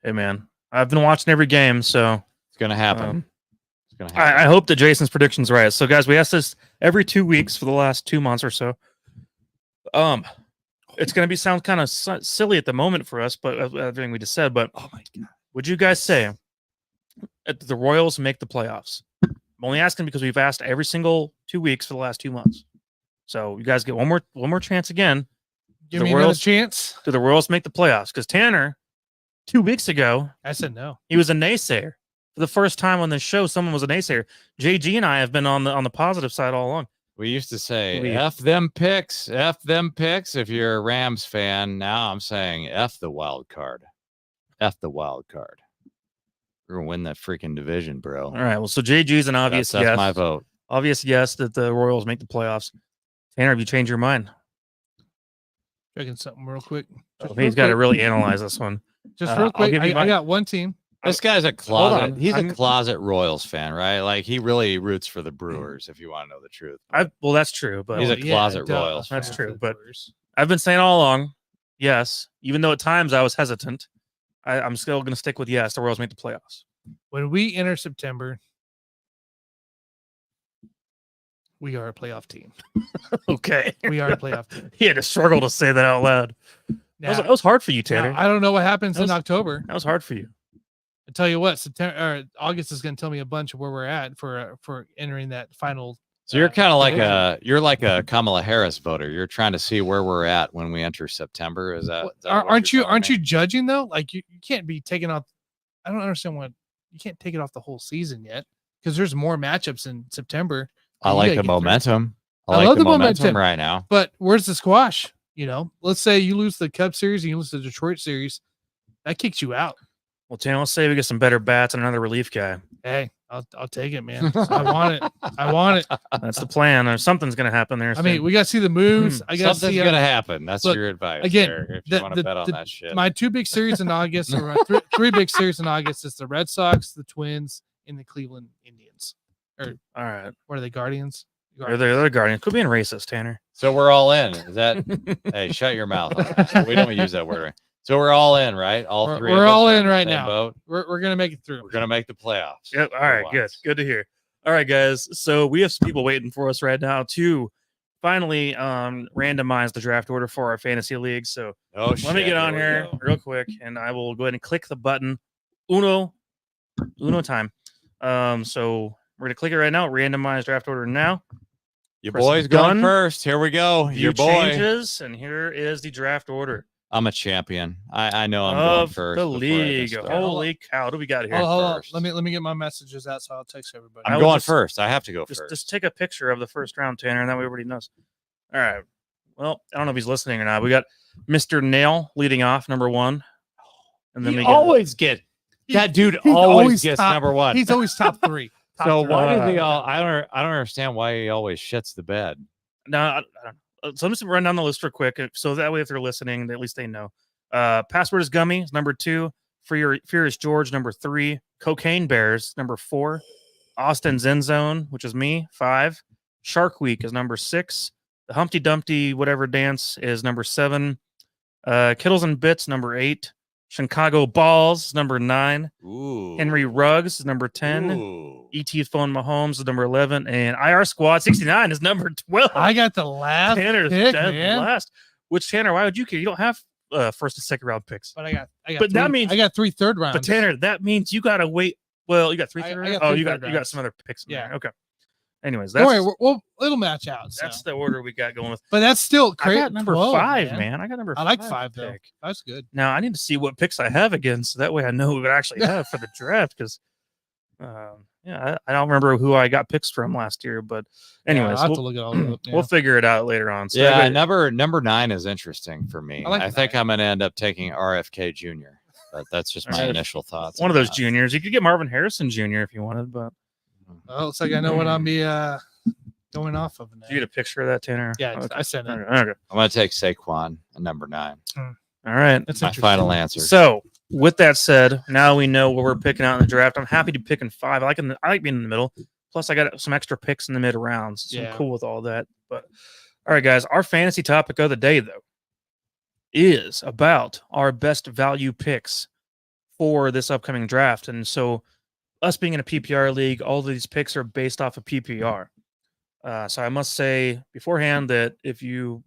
hey, man, I've been watching every game, so It's gonna happen. Um, It's gonna happen. I hope that Jason's prediction's right. So, guys, we asked this every 2 weeks for the last 2 months or so. It's going to sound kind of silly at the moment for us, but everything we just said. But Oh my god! would you guys say that the Royals make the playoffs? I'm only asking because we've asked every single 2 weeks for the last 2 months. So you guys get one more chance again. Give The me another Royals- chance. Do the Royals make the playoffs? Because Tanner, 2 weeks ago, I said no. he was a naysayer. For the first time on this show, someone was a naysayer. JG and I have been on the positive side all along. We used to say We- F them picks, F them picks. If you're a Rams fan, now I'm saying F the wild card. F the wild card. We're gonna win that freaking division, bro. All right. Well, so JG's an obvious That's yes. my vote. Obvious yes that the Royals make the playoffs. Tanner, have you changed your mind? Checking something real quick. Just He's got to really analyze this one. Just I'll real quick. give you I my- got one team. This guy's a Hold closet. on. He's a I'm- closet Royals fan, right? Like he really roots for the Brewers. If you want to know the truth, Well, that's true, but He's a Oh, yeah, closet duh. Royals That's fan. true, but- I've been saying all along, yes. Even though at times I was hesitant, I'm still going to stick with yes. The Royals make the playoffs. When we enter September, we are a playoff team. Okay. We are a playoff team. He had to struggle to say that out loud. Now, That was hard for you, now, Tanner. I don't know what happens That was- in October. That was hard for you. I tell you what, September or August is going to tell me a bunch of where we're at for entering that final. So you're kind of like division. a Kamala Harris voter. You're trying to see where we're at when we enter September. Is that? What- is that what aren't you're you telling aren't me? you judging though? Like you can't be taking off. I don't understand what you can't take it off the whole season yet because there's more matchups in September. I You like gotta the get through. momentum. I I like love the the momentum momentum. right now. But where's the squash? You know, let's say you lose the Cubs series and you lose the Detroit series, that kicks you out. Well, Tanner, let's say we get some better bats and another relief guy. Hey, I'll take it, man. I want it. I want it. That's the plan. Or something's going to happen there. I mean, we got to see the moves. Hmm. I got to Something's see gonna happen. That's look, your advice. again, Derek, if you the- want to the- bet on the- that shit. my 2 big series in August, or my three big series in August is the Red Sox, the Twins, and the Cleveland Indians. all right. What are they, Guardians? They're the Guardians. Quit being racist, Tanner. So we're all in. Is that? Hey, shut your mouth. We don't use that word. Right? So we're all in, right? All three. We're all of us in are right the same now. boat. We're gonna make it through. We're gonna make the playoffs. Yep. All right. Good. Good to hear. All right, guys. So we have some people waiting for us right now to finally randomize the draft order for our fantasy league. So let me get on here real quick, and I will go ahead and click the button. Uno time. So we're gonna click it right now. Randomize draft order now. Your Press boy's done. going first. Here we go. View Your boy. changes, and here is the draft order I'm a champion. I know I'm going of first. the before I even league. start. Holy cow! What do we got here? Hold on. first. Let me get my messages out so I'll text everybody. I I'm would going just- first. I have to go first. Just take a picture of the first round, Tanner, and that way everybody knows. All right. Well, I don't know if he's listening or not. We got Mr. Nail leading off, number 1. And then we get that dude he's always always gets top- number 1. He's always top 3. So why does he Uh, all? I don't understand why he always shits the bed. no, I don't know. So I'm just gonna run down the list real quick. So that way, if they're listening, at least they know. Password is Gummy is number 2. Furious George, number 3. Cocaine Bears, number 4. Austin Zen Zone, which is me, 5. Shark Week is number 6. The Humpty Dumpty whatever dance is number 7. Kittles and Bits, number 8. Chicago Balls, number 9. Ooh. Henry Ruggs is number 10. Ooh. ET Phone Mahomes is number 11. And IR Squad 69 is number 12. I got the last Tanner's pick, dead man. last. Which, Tanner, why would you care? You don't have first and second round picks. But I got But that three, means- I got 3 third rounds. But Tanner, that means you gotta wait. Well, you got 3 I third got rounds? 3 Oh, you third got rounds. some other picks in Yeah. there. Okay. Anyways, Don't that's worry, it'll match out. So. that's the order we got going with. But that's still I crazy. got number 5, man. I got number 5. I like 5 though. pick. That's good. Now I need to see what picks I have again, so that way I know what I actually have for the draft. Because, I don't remember who I got picks from last year. But, anyways, I'll have to look at all of it. we'll figure it out later on. So Yeah, everybody- number 9 is interesting for me. I like I think 9. I'm going to end up taking RFK Jr. But that's just my Alright. initial thoughts. one of on those that. juniors. You could get Marvin Harrison Jr. if you wanted, but Well, looks like I know what I'll be going off of now. did you get a picture of that, Tanner? Yeah, Okay. I sent it. Okay. I'm going to take Saquon at number 9. All right. That's My interesting. final answer. So, with that said, now we know what we're picking out in the draft. I'm happy to pick in 5. I like being in the middle. Plus, I got some extra picks in the mid rounds. So Yeah. I'm cool with all that. But all right, guys, our fantasy topic of the day though is about our best value picks for this upcoming draft. And so, us being in a PPR league, all of these picks are based off of PPR. So I must say beforehand that if you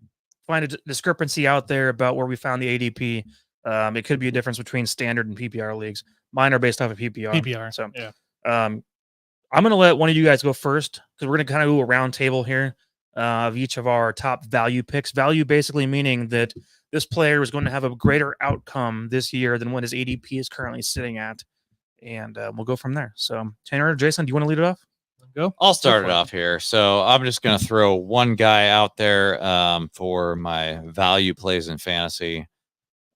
find a discrepancy out there about where we found the ADP, it could be a difference between standard and PPR leagues. Mine are based off of PPR. PPR. So Yeah. I'm going to let one of you guys go first because we're going to kind of do a round table here of each of our top value picks. Value basically meaning that this player is going to have a greater outcome this year than what his ADP is currently sitting at. And we'll go from there. So, Tanner or Jason, do you want to lead it off? Go. I'll start for it it. off here. So I'm just going to throw one guy out there for my value plays in fantasy.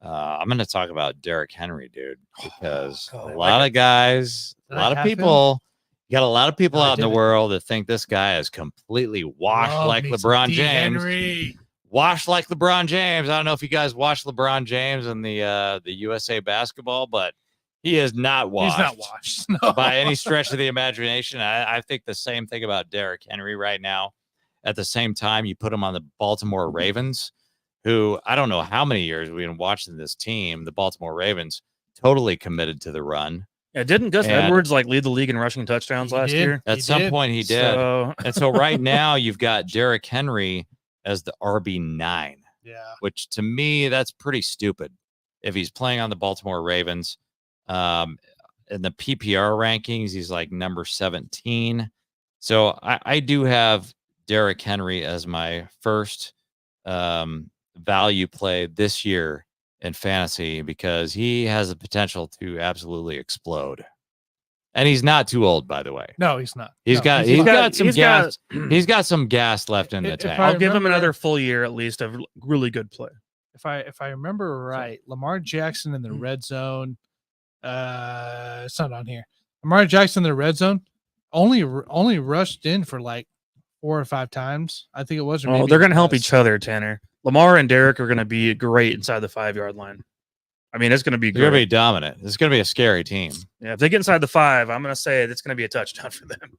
I'm going to talk about Derrick Henry, dude, because Oh, a I lot of guys, a Did I lot of have him? people, you got a lot of people No, I out in the didn't. world that think this guy is completely washed Love like me some LeBron D. James. Henry. Washed like LeBron James. I don't know if you guys watched LeBron James in the USA basketball, but he is not washed. He's not washed. No. By any stretch of the imagination. I think the same thing about Derrick Henry right now. At the same time, you put him on the Baltimore Ravens, who I don't know how many years we've been watching this team, the Baltimore Ravens, totally committed to the run. Yeah, didn't Gus And- Edwards lead the league in rushing touchdowns He last did. year? At some point, he did. So, And so right now, you've got Derrick Henry as the RB9, Yeah. which to me, that's pretty stupid. If he's playing on the Baltimore Ravens, in the PPR rankings, he's like number 17. So I do have Derrick Henry as my first value play this year in fantasy because he has the potential to absolutely explode. And he's not too old, by the way. No, he's not. He's No, got not. some gas. He's got some gas left in the If tank. I I'll give him remember- another full year at least of really good play. If I remember right, Lamar Jackson in the Mm. red zone. It's not on here. Lamar Jackson in the red zone only rushed in for like 4 or 5 times. I think it was. or Oh, maybe they're going to even help less. each other, Tanner. Lamar and Derek are going to be great inside the 5-yard line. I mean, it's going to be They're going to great. be dominant. It's going to be a scary team. Yeah, if they get inside the 5, I'm going to say it's going to be a touchdown for them.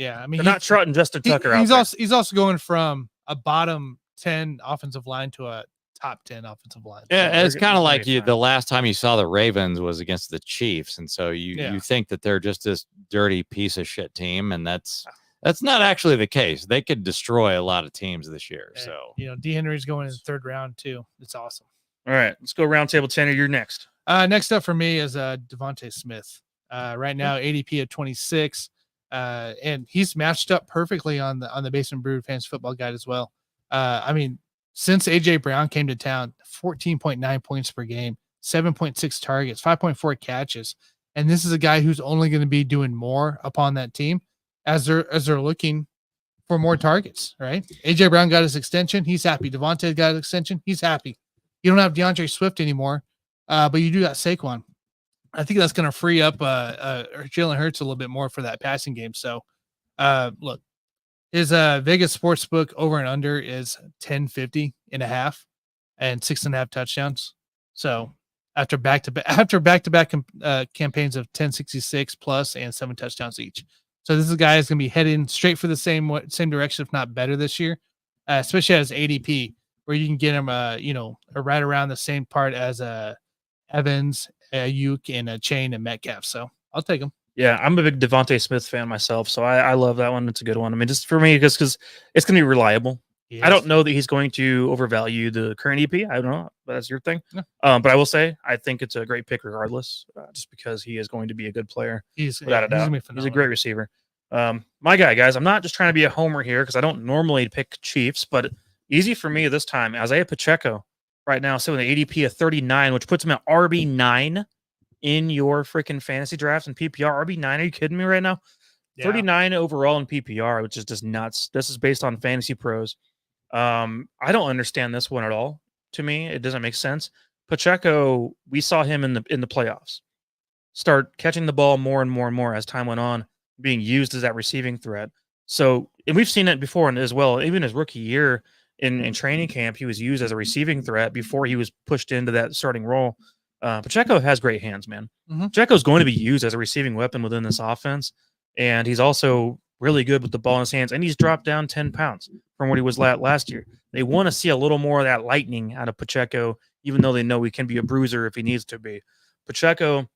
Yeah, I mean, They're not trotting Justin Tucker out there. He's also going from a bottom 10 offensive line to a top 10 offensive line. Yeah, So it's kind of like fine. the last time you saw the Ravens was against the Chiefs, and so you think that they're just this dirty piece of shit team, and that's not actually the case. They could destroy a lot of teams this year. And, So D. Henry's going in the 3rd round too. It's awesome. All right, let's go round table 10. You're next. Next up for me is Devontae Smith. Right now ADP at 26, and he's matched up perfectly on the Basement Brew Fantasy Football Guide as well. I mean, since AJ Brown came to town, 14.9 points per game, 7.6 targets, 5.4 catches, and this is a guy who's only going to be doing more upon that team as they're looking for more targets. Right? AJ Brown got his extension, he's happy. Devontae got his extension, he's happy. You don't have DeAndre Swift anymore, but you do got Saquon. I think that's going to free up Jalen Hurts a little bit more for that passing game. So, look, his Vegas Sportsbook over and under is 1050 and a half and 6.5 touchdowns. So after back-to-back campaigns of 1066 plus and 7 touchdowns each. So this is a guy who's going to be heading straight for the same direction, if not better this year, especially as ADP, where you can get him, right around the same part as Evans, Ayuk, and Chain and Metcalf. So I'll take him. Yeah, I'm a big Devontae Smith fan myself, so I love that one. It's a good one. I mean, just for me, because it's going to be reliable. Yes. I don't know that he's going to overvalue the current EP. I don't know, but that's your thing. Yeah. But I will say I think it's a great pick regardless, just because he is going to be a good player. Without a doubt. He's a great receiver. My guy, guys, I'm not just trying to be a homer here because I don't normally pick Chiefs, but easy for me this time. Isaiah Pacheco right now, sitting with an ADP of 39, which puts him at RB9 in your freaking fantasy drafts and PPR. RB9, are you kidding me right now? Yeah. 39 overall in PPR, which is just nuts. This is based on Fantasy Pros. I don't understand this one at all. To me, it doesn't make sense. Pacheco, we saw him in the playoffs start catching the ball more and more and more as time went on, being used as that receiving threat. So, and we've seen it before as well. Even his rookie year in training camp, he was used as a receiving threat before he was pushed into that starting role. Pacheco has great hands, man. Mm-hmm. Pacheco's going to be used as a receiving weapon within this offense, and he's also really good with the ball in his hands, and he's dropped down 10 pounds from what he was last year. They want to see a little more of that lightning out of Pacheco, even though they know he can be a bruiser if he needs to be. Pacheco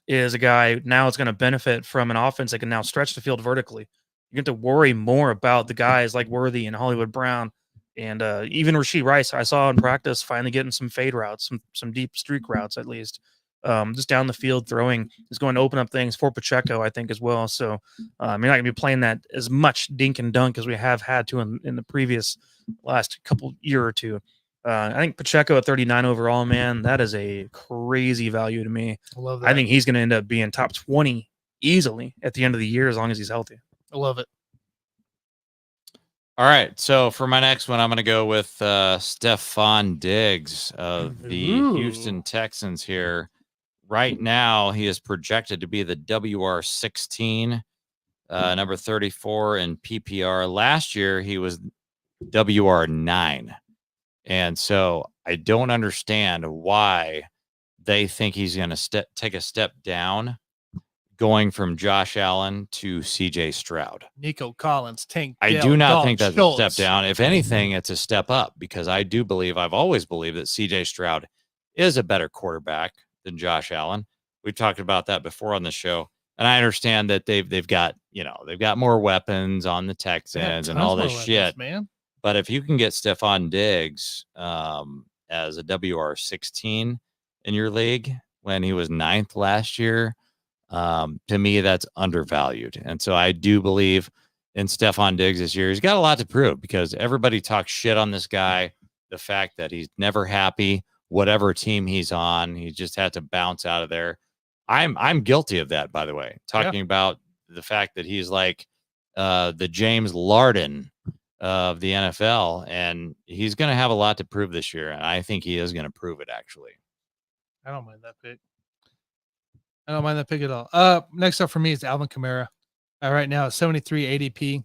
is a guy now that's going to benefit from an offense that can now stretch the field vertically. You get to worry more about the guys like Worthy and Hollywood Brown, and even Rashee Rice, I saw in practice finally getting some fade routes, some deep streak routes at least. Just down the field throwing is going to open up things for Pacheco, I think, as well. So you're not going to be playing that as much dink and dunk as we have had to in the previous last year or two. I think Pacheco at 39 overall, man, that is a crazy value to me. I love that. I think he's going to end up being top 20 easily at the end of the year as long as he's healthy. I love it. All right, so for my next one, I'm going to go with Stephon Diggs of the Houston Texans here. Right now, he is projected to be the WR16, number 34 in PPR. Last year, he was WR9. And so I don't understand why they think he's going to take a step down going from Josh Allen to CJ Stroud. Nico Collins, Tank. I do not think that's a step down. If anything, it's a step up because I've always believed that CJ Stroud is a better quarterback than Josh Allen. We've talked about that before on the show. And I understand that they've got more weapons on the Texans and all this shit, man. But if you can get Stephon Diggs as a WR16 in your league when he was 9th last year, to me, that's undervalued. And so I do believe in Stephon Diggs this year. He's got a lot to prove because everybody talks shit on this guy. The fact that he's never happy, whatever team he's on, he just had to bounce out of there. I'm guilty of that, by the way, talking about the fact that he's like the James Larden of the NFL, and he's going to have a lot to prove this year. And I think he is going to prove it, actually. I don't mind that pick at all. Next up for me is Alvin Kamara. Right now, 73 ADP.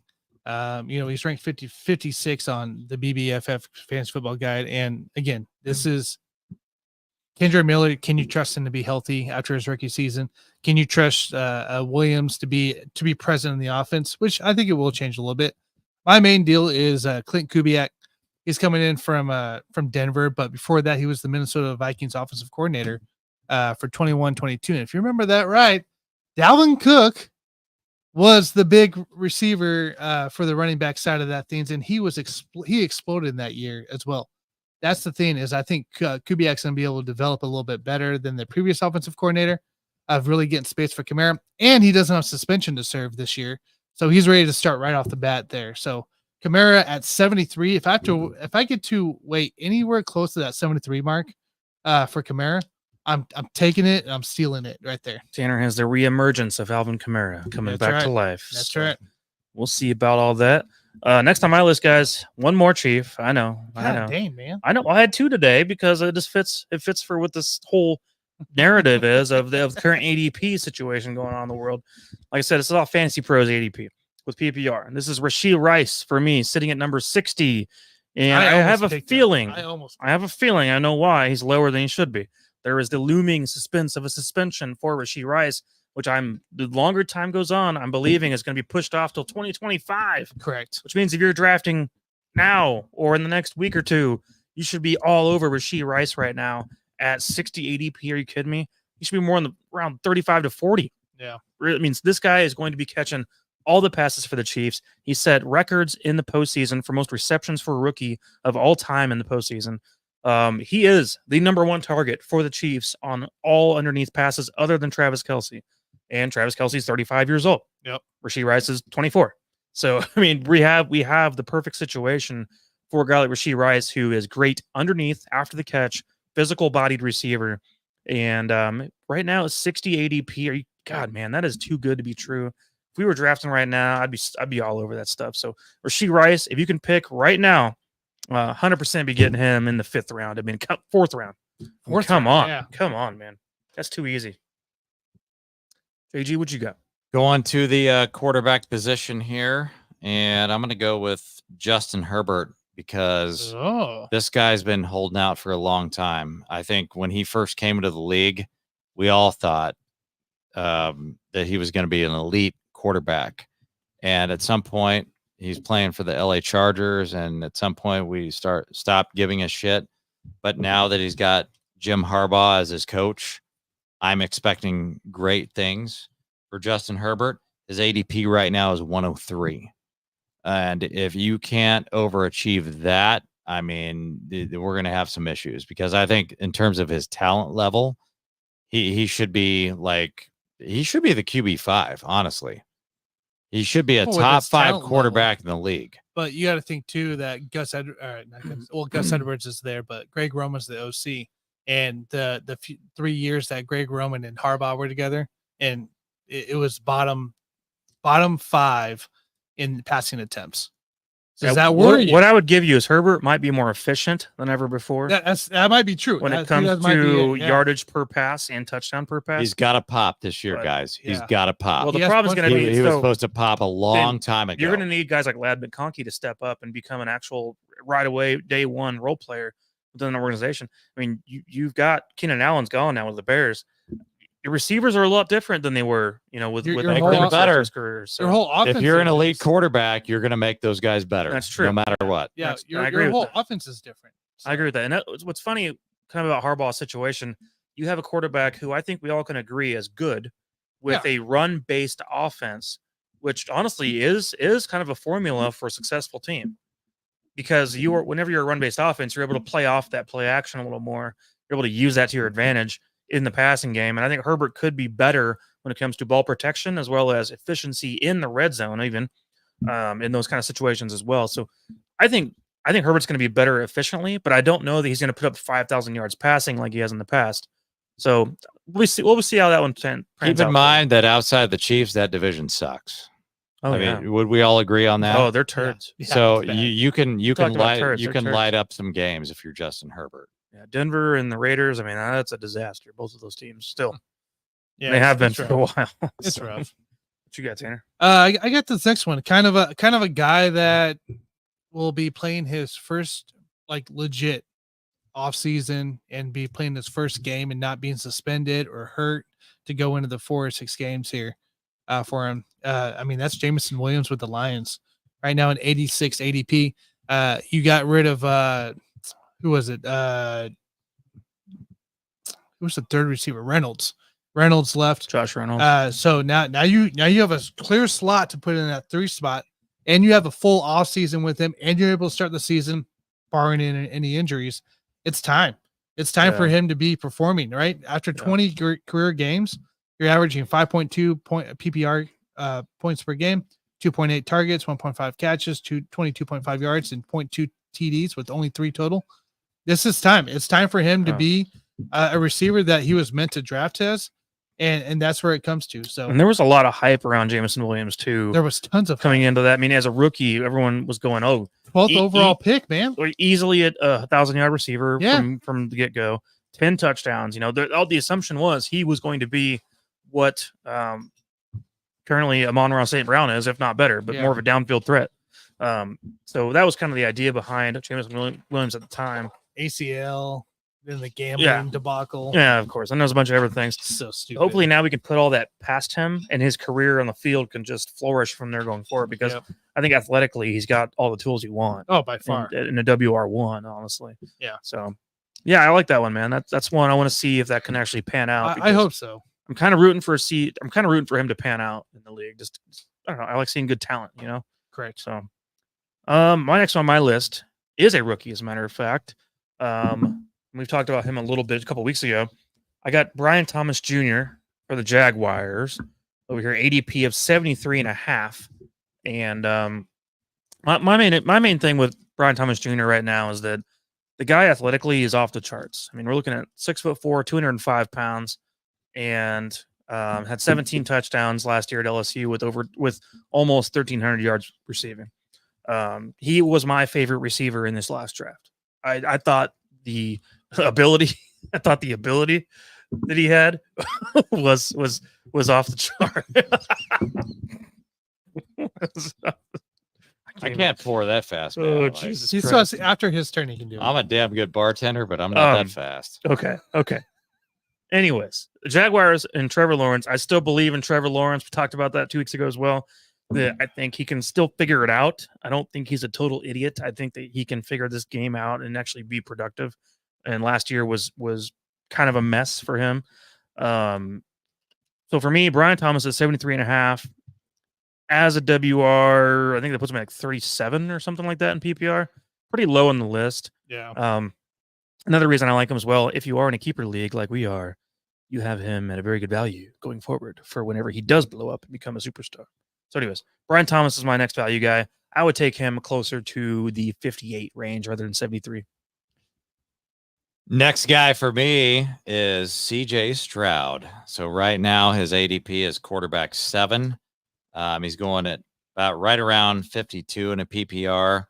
He's ranked 56 on the BBFF Fantasy Football Guide. And again, this is Kendra Miller, can you trust him to be healthy after his rookie season? Can you trust Williams to be present in the offense? Which I think it will change a little bit. My main deal is Clint Kubiak. He's coming in from Denver, but before that, he was the Minnesota Vikings offensive coordinator for 21-22. And if you remember that right, Dalvin Cook was the big receiver for the running back side of that things, and he exploded in that year as well. That's the thing is I think Kubiak's going to be able to develop a little bit better than the previous offensive coordinator of really getting space for Kamara, and he doesn't have suspension to serve this year, so he's ready to start right off the bat there. So Kamara at 73. If I get to wait anywhere close to that 73 mark for Kamara, I'm taking it and I'm stealing it right there. Tanner has the reemergence of Alvin Kamara coming back to life. That's right. We'll see about all that. Next on my list, guys, one more Chief. I know. Dang, man. I know. I had two today because it just fits. It fits for what this whole narrative is of the current ADP situation going on in the world. Like I said, it's all Fantasy Pros ADP with PPR. And this is Rashee Rice for me, sitting at number 60. And I have a feeling. I know why he's lower than he should be. There is the looming suspense of a suspension for Rashee Rice, which the longer time goes on, I'm believing is going to be pushed off till 2025. Correct. Which means if you're drafting now or in the next week or two, you should be all over Rashee Rice right now at 60 ADP. Are you kidding me? He should be more around 35 to 40. Yeah. It means this guy is going to be catching all the passes for the Chiefs. He set records in the postseason for most receptions for a rookie of all time in the postseason. He is the number one target for the Chiefs on all underneath passes other than Travis Kelce. And Travis Kelce's 35 years old. Yep. Rashee Rice is 24. So, I mean, we have the perfect situation for a guy like Rashee Rice, who is great underneath after the catch, physical bodied receiver. And right now it's 60 ADP. God, man, that is too good to be true. If we were drafting right now, I'd be all over that stuff. So Rashee Rice, if you can pick right now, 100% be getting him in the 5th round. I mean, 4th round. Come on, man. That's too easy. JG, what you got? Going to the quarterback position here, and I'm going to go with Justin Herbert because this guy's been holding out for a long time. I think when he first came into the league, we all thought that he was going to be an elite quarterback. And at some point, he's playing for the LA Chargers, and at some point we stopped giving a shit. But now that he's got Jim Harbaugh as his coach, I'm expecting great things for Justin Herbert. His ADP right now is 103. And if you can't overachieve that, I mean, we're going to have some issues, because I think in terms of his talent level, he should be the QB5, honestly. He should be a top 5 quarterback in the league. But you got to think too that Gus Edwards is there, but Greg Roman's the OC. And the 3 years that Greg Roman and Harbaugh were together, and it was bottom 5 in passing attempts. Does that worry you? What I would give you is Herbert might be more efficient than ever before. That might be true. When it comes to yardage per pass and touchdown per pass. He's got to pop this year, guys. He's got to pop. Well, the problem is going to be he was supposed to pop a long time ago. You're going to need guys like Lad McConkey to step up and become an actual right away day one role player within an organization. I mean, you've got Keenan Allen's gone now with the Bears. Your receivers are a lot different than they were, with better careers. So. Your whole offense. If you're an elite quarterback, you're going to make those guys better. That's true. No matter what. Yeah, your whole offense is different. So. I agree with that. And what's funny kind of about Harbaugh's situation, you have a quarterback who I think we all can agree is good with a run-based offense, which honestly is kind of a formula for a successful team. Because whenever you're a run-based offense, you're able to play off that play action a little more. You're able to use that to your advantage in the passing game. And I think Herbert could be better when it comes to ball protection as well as efficiency in the red zone, even in those kind of situations as well. So I think Herbert's going to be better efficiently, but I don't know that he's going to put up 5,000 yards passing like he has in the past. So we'll see how that one pans out. Keep in mind that outside the Chiefs, that division sucks. I mean, would we all agree on that? Oh, they're turds. Yeah. So you can light up some games if you're Justin Herbert. Yeah, Denver and the Raiders. I mean, that's a disaster. Both of those teams still. Yeah, they have been for a while. It's rough. What you got, Tanner? I got this next one. Kind of a guy that will be playing his first legit off season and be playing his first game and not being suspended or hurt to go into the 4 or 6 games here for him. I mean, that's Jameson Williams with the Lions right now in 86 ADP. You got rid of who was it? Who was the third receiver? Reynolds left. Josh Reynolds. So now you have a clear slot to put in that 3 spot, and you have a full off season with him, and you're able to start the season, barring any injuries. It's time. It's time for him to be performing, right? After 20 career games, you're averaging 5.2 PPR points per game, 2.8 targets, 1.5 catches, 22.5 yards, and 0.2 TDs with only 3 total. This is time. It's time for him to be a receiver that he was meant to draft as, and that's where it comes to. So, and there was a lot of hype around Jameson Williams too. There was tons of coming into that. I mean, as a rookie, everyone was going, "Oh, 12th overall pick, man, easily at a 1,000-yard receiver from the get go, 10 touchdowns." You know, all the assumption was he was going to be what currently Amon-Ra St. Brown is, if not better, but more of a downfield threat. So that was kind of the idea behind Jameson Williams at the time. ACL, then the gambling debacle. Yeah, of course. And there's a bunch of other things. So stupid. Hopefully now we can put all that past him, and his career on the field can just flourish from there going forward, because I think athletically he's got all the tools you want. Oh, by far. In a WR1, honestly. Yeah. So, yeah, I like that one, man. That's one I want to see if that can actually pan out. I hope so. I'm kind of rooting for him to pan out in the league. Just, I don't know. I like seeing good talent, you know? Correct. So, my next on my list is a rookie, as a matter of fact. We've talked about him a little bit a couple weeks ago. I got Brian Thomas Jr. for the Jaguars over here, ADP of 73.5. And my main thing with Brian Thomas Jr. right now is that the guy athletically is off the charts. I mean, we're looking at 6'4", 205 pounds, and had 17 touchdowns last year at LSU with almost 1,300 yards receiving. He was my favorite receiver in this last draft. I thought the ability that he had was off the chart. I can't pour that fast, man. Oh, Jesus He Christ. saw after his turn he can do it. I'm a damn good bartender, but I'm not that fast. Okay. Anyways, the Jaguars and Trevor Lawrence. I still believe in Trevor Lawrence. We talked about that 2 weeks ago as well. I think he can still figure it out. I don't think he's a total idiot. I think that he can figure this game out and actually be productive. And last year was kind of a mess for him. So for me, Brian Thomas is 73.5 as a WR. I think that puts him at like 37 or something like that in PPR. Pretty low on the list. Yeah. Another reason I like him as well, if you are in a keeper league like we are, you have him at a very good value going forward for whenever he does blow up and become a superstar. So anyways, Brian Thomas is my next value guy. I would take him closer to the 58 range rather than 73. Next guy for me is CJ Stroud. So right now his ADP is quarterback 7. He's going at about right around 52 in a PPR.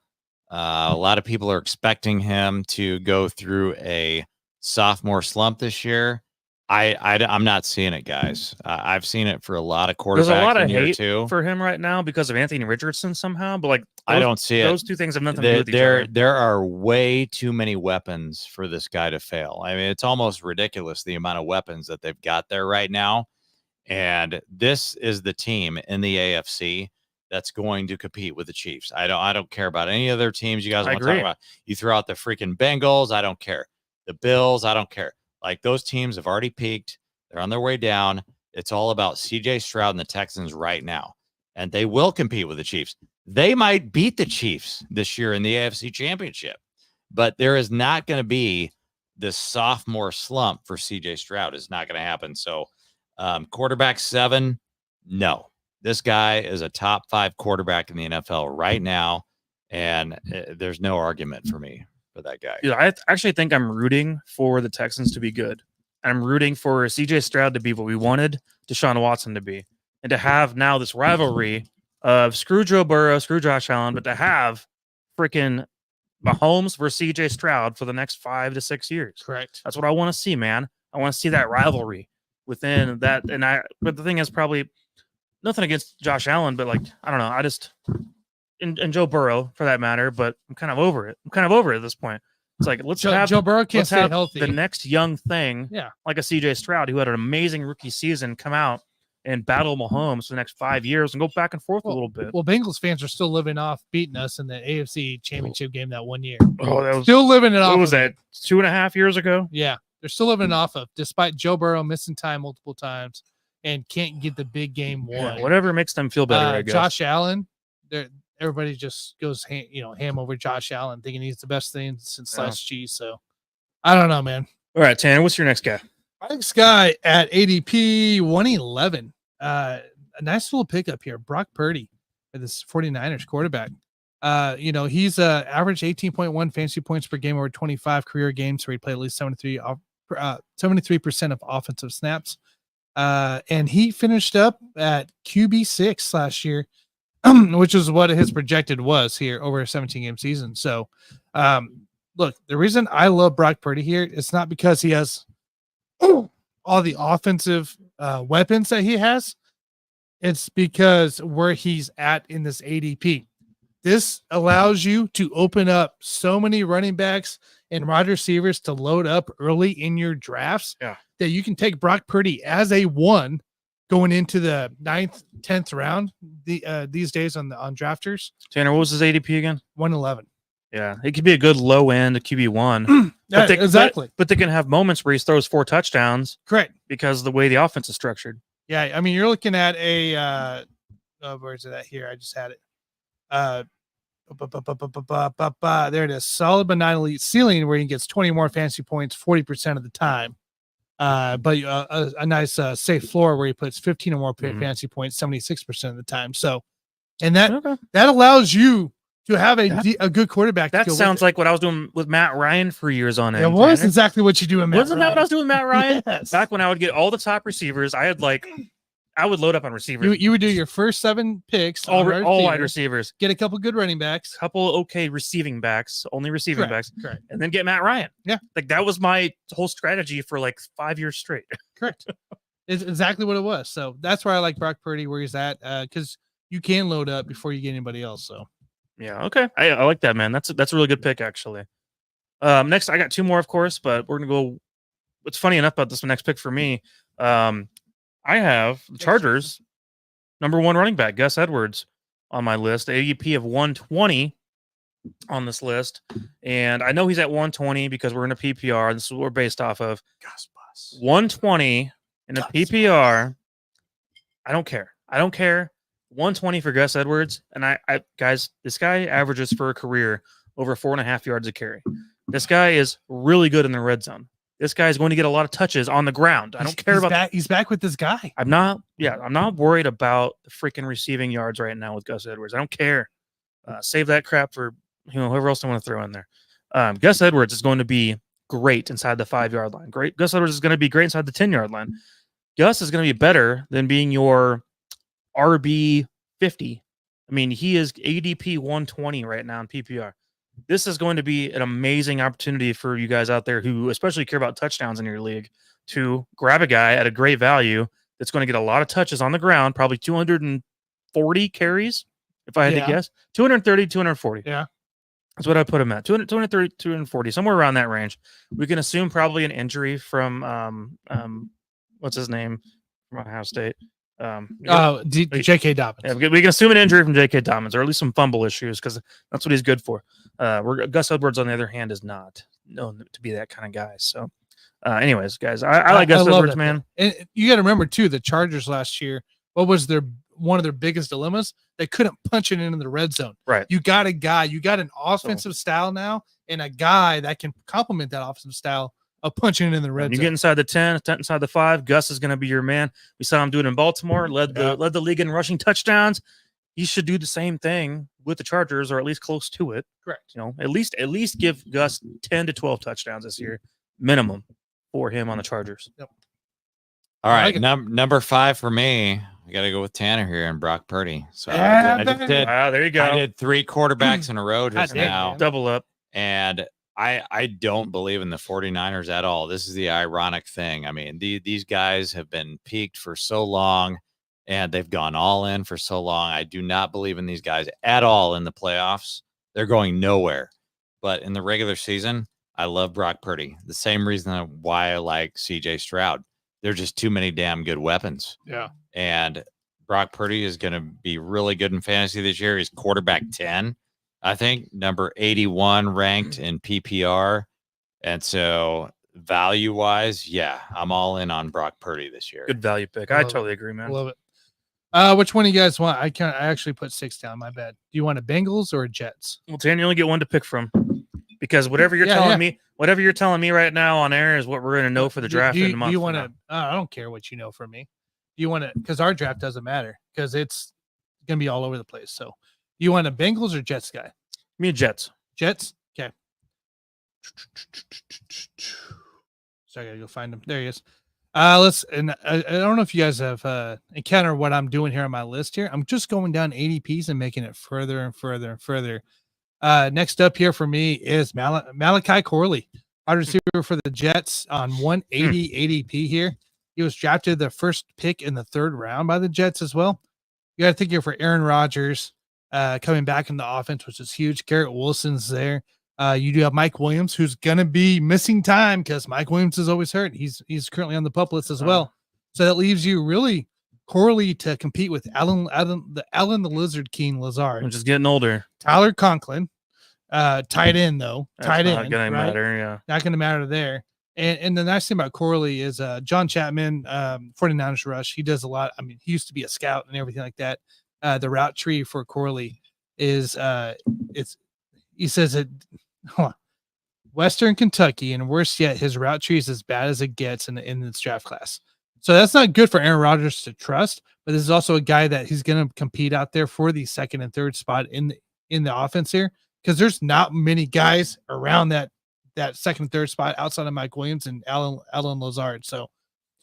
A lot of people are expecting him to go through a sophomore slump this year. I'm not seeing it, guys. I've seen it for a lot of quarterbacks. There's a lot of in year hate 2 for him right now because of Anthony Richardson somehow, but I don't see it. Those two things have nothing to do with each other. There are way too many weapons for this guy to fail. I mean, it's almost ridiculous the amount of weapons that they've got there right now. And this is the team in the AFC that's going to compete with the Chiefs. I don't care about any other teams you guys want to talk about. You throw out the freaking Bengals, I don't care. The Bills, I don't care. Like, those teams have already peaked. They're on their way down. It's all about CJ Stroud and the Texans right now. And they will compete with the Chiefs. They might beat the Chiefs this year in the AFC Championship. But there is not going to be this sophomore slump for CJ Stroud. It's not going to happen. So quarterback 7, no. This guy is a top 5 quarterback in the NFL right now. And there's no argument for me for that guy. Yeah, I actually think I'm rooting for the Texans to be good. I'm rooting for CJ Stroud to be what we wanted Deshaun Watson to be, and to have now this rivalry of screw Joe Burrow, screw Josh Allen, but to have freaking Mahomes versus CJ Stroud for the next 5 to 6 years. Correct. That's what I want to see, man. I want to see that rivalry within that. But the thing is, probably nothing against Josh Allen, but like, I don't know. I just, and Joe Burrow for that matter, but I'm kind of over it. I'm kind of over it at this point. It's like let's Joe have Burrow can't let's stay have healthy. the next young thing, Yeah. like a CJ Stroud who had an amazing rookie season, come out and battle Mahomes for the next 5 years and go back and forth a little bit. Well, Bengals fans are still living off beating us in the AFC Championship game that 1 year. Oh, that was Still living it off. what was of that? it. 2.5 years ago? Yeah, they're still living off of, despite Joe Burrow missing time multiple times and can't get the big game won. Yeah, whatever makes them feel better, I guess. Josh Allen, everybody just goes ham over Josh Allen, thinking he's the best thing since sliced cheese. So I don't know, man. All right, Tanner, what's your next guy? My next guy at ADP 111. A nice little pickup here, Brock Purdy, for this 49ers quarterback. He's average 18.1 fantasy points per game over 25 career games where he played at least 73% of offensive snaps. And he finished up at QB6 last year, which is what his projected was here over a 17-game season. So, look, the reason I love Brock Purdy here is not because he has all the offensive weapons that he has. It's because where he's at in this ADP. This allows you to open up so many running backs and wide receivers to load up early in your drafts that you can take Brock Purdy as a 1 going into the 9th, 10th round these days on drafters. Tanner, what was his ADP again? 111. Yeah, it could be a good low end QB1. Exactly. But they can have moments where he throws 4 touchdowns. Correct. Because of the way the offense is structured. Yeah, I mean, you're looking at a where's it at here? I just had it. There it is. Solid but not elite ceiling where he gets 20 more fantasy points 40% of the time. But a nice safe floor where he puts 15 or more fantasy points 76% of the time. So, and that allows you to have a good quarterback. That sounds like what I was doing with Matt Ryan for years on end. It was exactly what you do with Matt Wasn't that what I was doing with Matt Ryan? Yes. Back when I would get all the top receivers, I would load up on receivers. You would do your first 7 picks, all wide receivers, get a couple good running backs, couple okay receiving backs, only receiving backs, correct, and then get Matt Ryan. Yeah, like that was my whole strategy for like 5 years straight. Correct. It's exactly what it was. So that's why I like Brock Purdy where he's at, because you can load up before you get anybody else. So yeah, okay, I like that, man. That's a really good pick actually. Next, I got 2 more, of course, but we're gonna go. What's funny enough about this next pick for me, I have the Chargers number 1 running back, Gus Edwards, on my list, ADP of 120 on this list. And I know he's at 120 because we're in a PPR. This is what we're based off of. Gus Bus. 120 in a PPR. I don't care. 120 for Gus Edwards. And I guys, this guy averages for a career over 4.5 yards a carry. This guy is really good in the red zone. This guy is going to get a lot of touches on the ground. I don't care about. He's back with this guy. I'm not worried about the freaking receiving yards right now with Gus Edwards. I don't care. Save that crap for whoever else I want to throw in there. Gus Edwards is going to be great inside the 5-yard line. Great. Gus Edwards is going to be great inside the 10-yard line. Gus is going to be better than being your RB 50. I mean, he is ADP 120 right now in PPR. This is going to be an amazing opportunity for you guys out there who especially care about touchdowns in your league to grab a guy at a great value that's going to get a lot of touches on the ground, probably 240 carries, if I had to guess. 230, 240. Yeah. That's what I put him at. 230, 240, somewhere around that range. We can assume probably an injury from, what's his name from Ohio State? J.K. Dobbins. Yeah, we can assume an injury from J.K. Dobbins, or at least some fumble issues, because that's what he's good for. Gus Edwards, on the other hand, is not known to be that kind of guy. So, anyways, guys, I like Gus Edwards, man. And you got to remember too, the Chargers last year. What was one of their biggest dilemmas? They couldn't punch it into the red zone. Right. You got an offensive style now, and a guy that can complement that offensive style of punching it in the red zone. You get inside the 10, inside the 5. Gus is going to be your man. We saw him do it in Baltimore. Led the league in rushing touchdowns. He should do the same thing with the Chargers, or at least close to it. Correct. At least give Gus 10 to 12 touchdowns this year, minimum, for him on the Chargers. Yep. All right, number 5 for me. I got to go with Tanner here and Brock Purdy. So I just did. Wow, there you go. I did 3 quarterbacks in a row just now. Double up. And I don't believe in the 49ers at all. This is the ironic thing. I mean, these guys have been peaked for so long, and they've gone all in for so long. I do not believe in these guys at all in the playoffs. They're going nowhere. But in the regular season, I love Brock Purdy. The same reason why I like CJ Stroud. There's just too many damn good weapons. Yeah. And Brock Purdy is going to be really good in fantasy this year. He's quarterback 10, I think, number 81 ranked in PPR. And so value-wise, yeah, I'm all in on Brock Purdy this year. Good value pick. I totally agree, man. Love it. Which one do you guys want? I actually put 6 down. My bad. Do you want a Bengals or a Jets? Well, Dan, you only get one to pick from, because whatever you're telling me right now on air is what we're going to know for the draft in a month. Do you want to? I don't care what you know from me. Do you want to? Because our draft doesn't matter, because it's going to be all over the place. So, you want a Bengals or Jets guy? Me and Jets. Jets. Okay. So I gotta go find him. There he is. I don't know if you guys have encountered what I'm doing here on my list here. I'm just going down ADPs and making it further and further and further. Next up here for me is Malachi Corley, wide receiver for the Jets on 180 ADP here. He was drafted the first pick in the 3rd round by the Jets as well. You got to think here for Aaron Rodgers coming back in the offense, which is huge. Garrett Wilson's there. You do have Mike Williams, who's going to be missing time because Mike Williams is always hurt. He's currently on the PUP list as well. So that leaves you really Corley to compete with Alan the Lizard King Lazard. I'm just getting older. Tyler Conklin, tight end though. That's tight not end. gonna right? matter, yeah. Not going to matter there. And the nice thing about Corley is John Chapman, 49ers Rush. He does a lot. I mean, he used to be a scout and everything like that. The route tree for Corley is he says it. Western Kentucky, and worse yet, his route tree is as bad as it gets in this draft class. So that's not good for Aaron Rodgers to trust, but this is also a guy that he's going to compete out there for the 2nd and 3rd spot in the offense here, because there's not many guys around that 2nd and 3rd spot outside of Mike Williams and Alan Lazard. So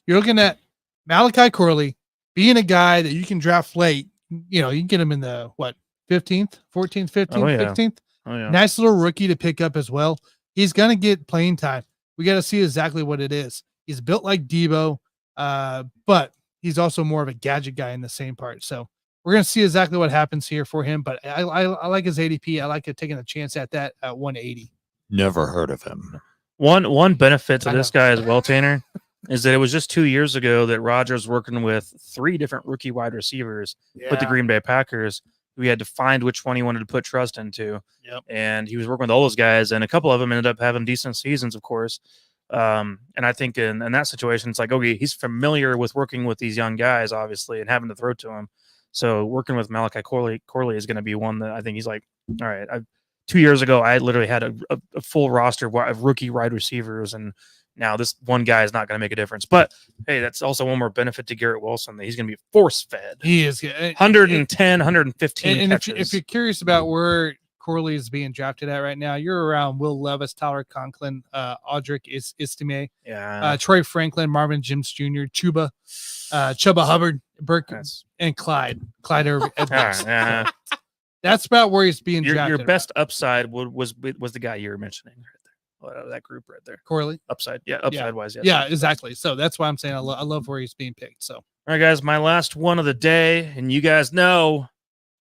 you're looking at Malachi Corley being a guy that you can draft late. You know, you can get him in the 15th, 14th, 15th, 16th. Oh, yeah. Nice little rookie to pick up as well. He's going to get playing time. We got to see exactly what it is. He's built like Debo, but he's also more of a gadget guy in the same part. So we're going to see exactly what happens here for him. But I like his ADP. I like taking a chance at that at 180. Never heard of him. One benefit to this guy as well, Tanner, is that it was just 2 years ago that Rodgers working with 3 different rookie wide receivers with the Green Bay Packers. We had to find which one he wanted to put trust into. Yep. And he was working with all those guys, and a couple of them ended up having decent seasons, of course. And I think in that situation, it's like, okay, he's familiar with working with these young guys, obviously, and having to throw to him. So working with Malachi Corley is going to be one that I think he's like, all right, 2 years ago, I literally had a full roster of rookie wide receivers, and now this one guy is not going to make a difference. But hey, that's also one more benefit to Garrett Wilson, that he's going to be force fed. He is 110, 115 and catches. if you're curious about where Corley is being drafted at right now, you're around Will Levis, Tyler Conklin, Audric Istime, Troy Franklin, Marvin Jims Jr., Chuba Hubbard, Burke, and Clyde Edwards. That's about where he's being drafted. Your best upside was the guy you were mentioning right there. That group right there. Corley? Upside. Wise. Yes. Yeah, exactly. So that's why I'm saying I love where he's being picked. So, all right, guys, my last one of the day, and you guys know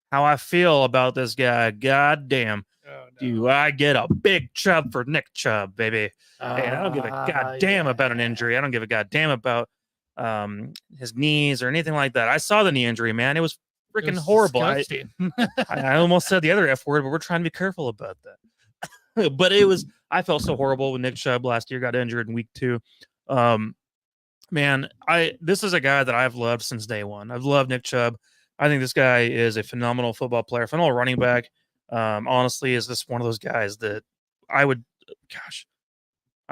how I feel about this guy. God damn. Oh, no. Do I get a big chub for Nick Chubb, baby? And I don't give a goddamn about an injury. I don't give a goddamn about his knees or anything like that. I saw the knee injury, man. It was freaking horrible. I almost said the other F word, but we're trying to be careful about that. But I felt so horrible when Nick Chubb last year got injured in week 2. Man, this is a guy that I've loved since day one. I've loved Nick Chubb. I think this guy is a phenomenal football player, phenomenal running back. Honestly, is this one of those guys that I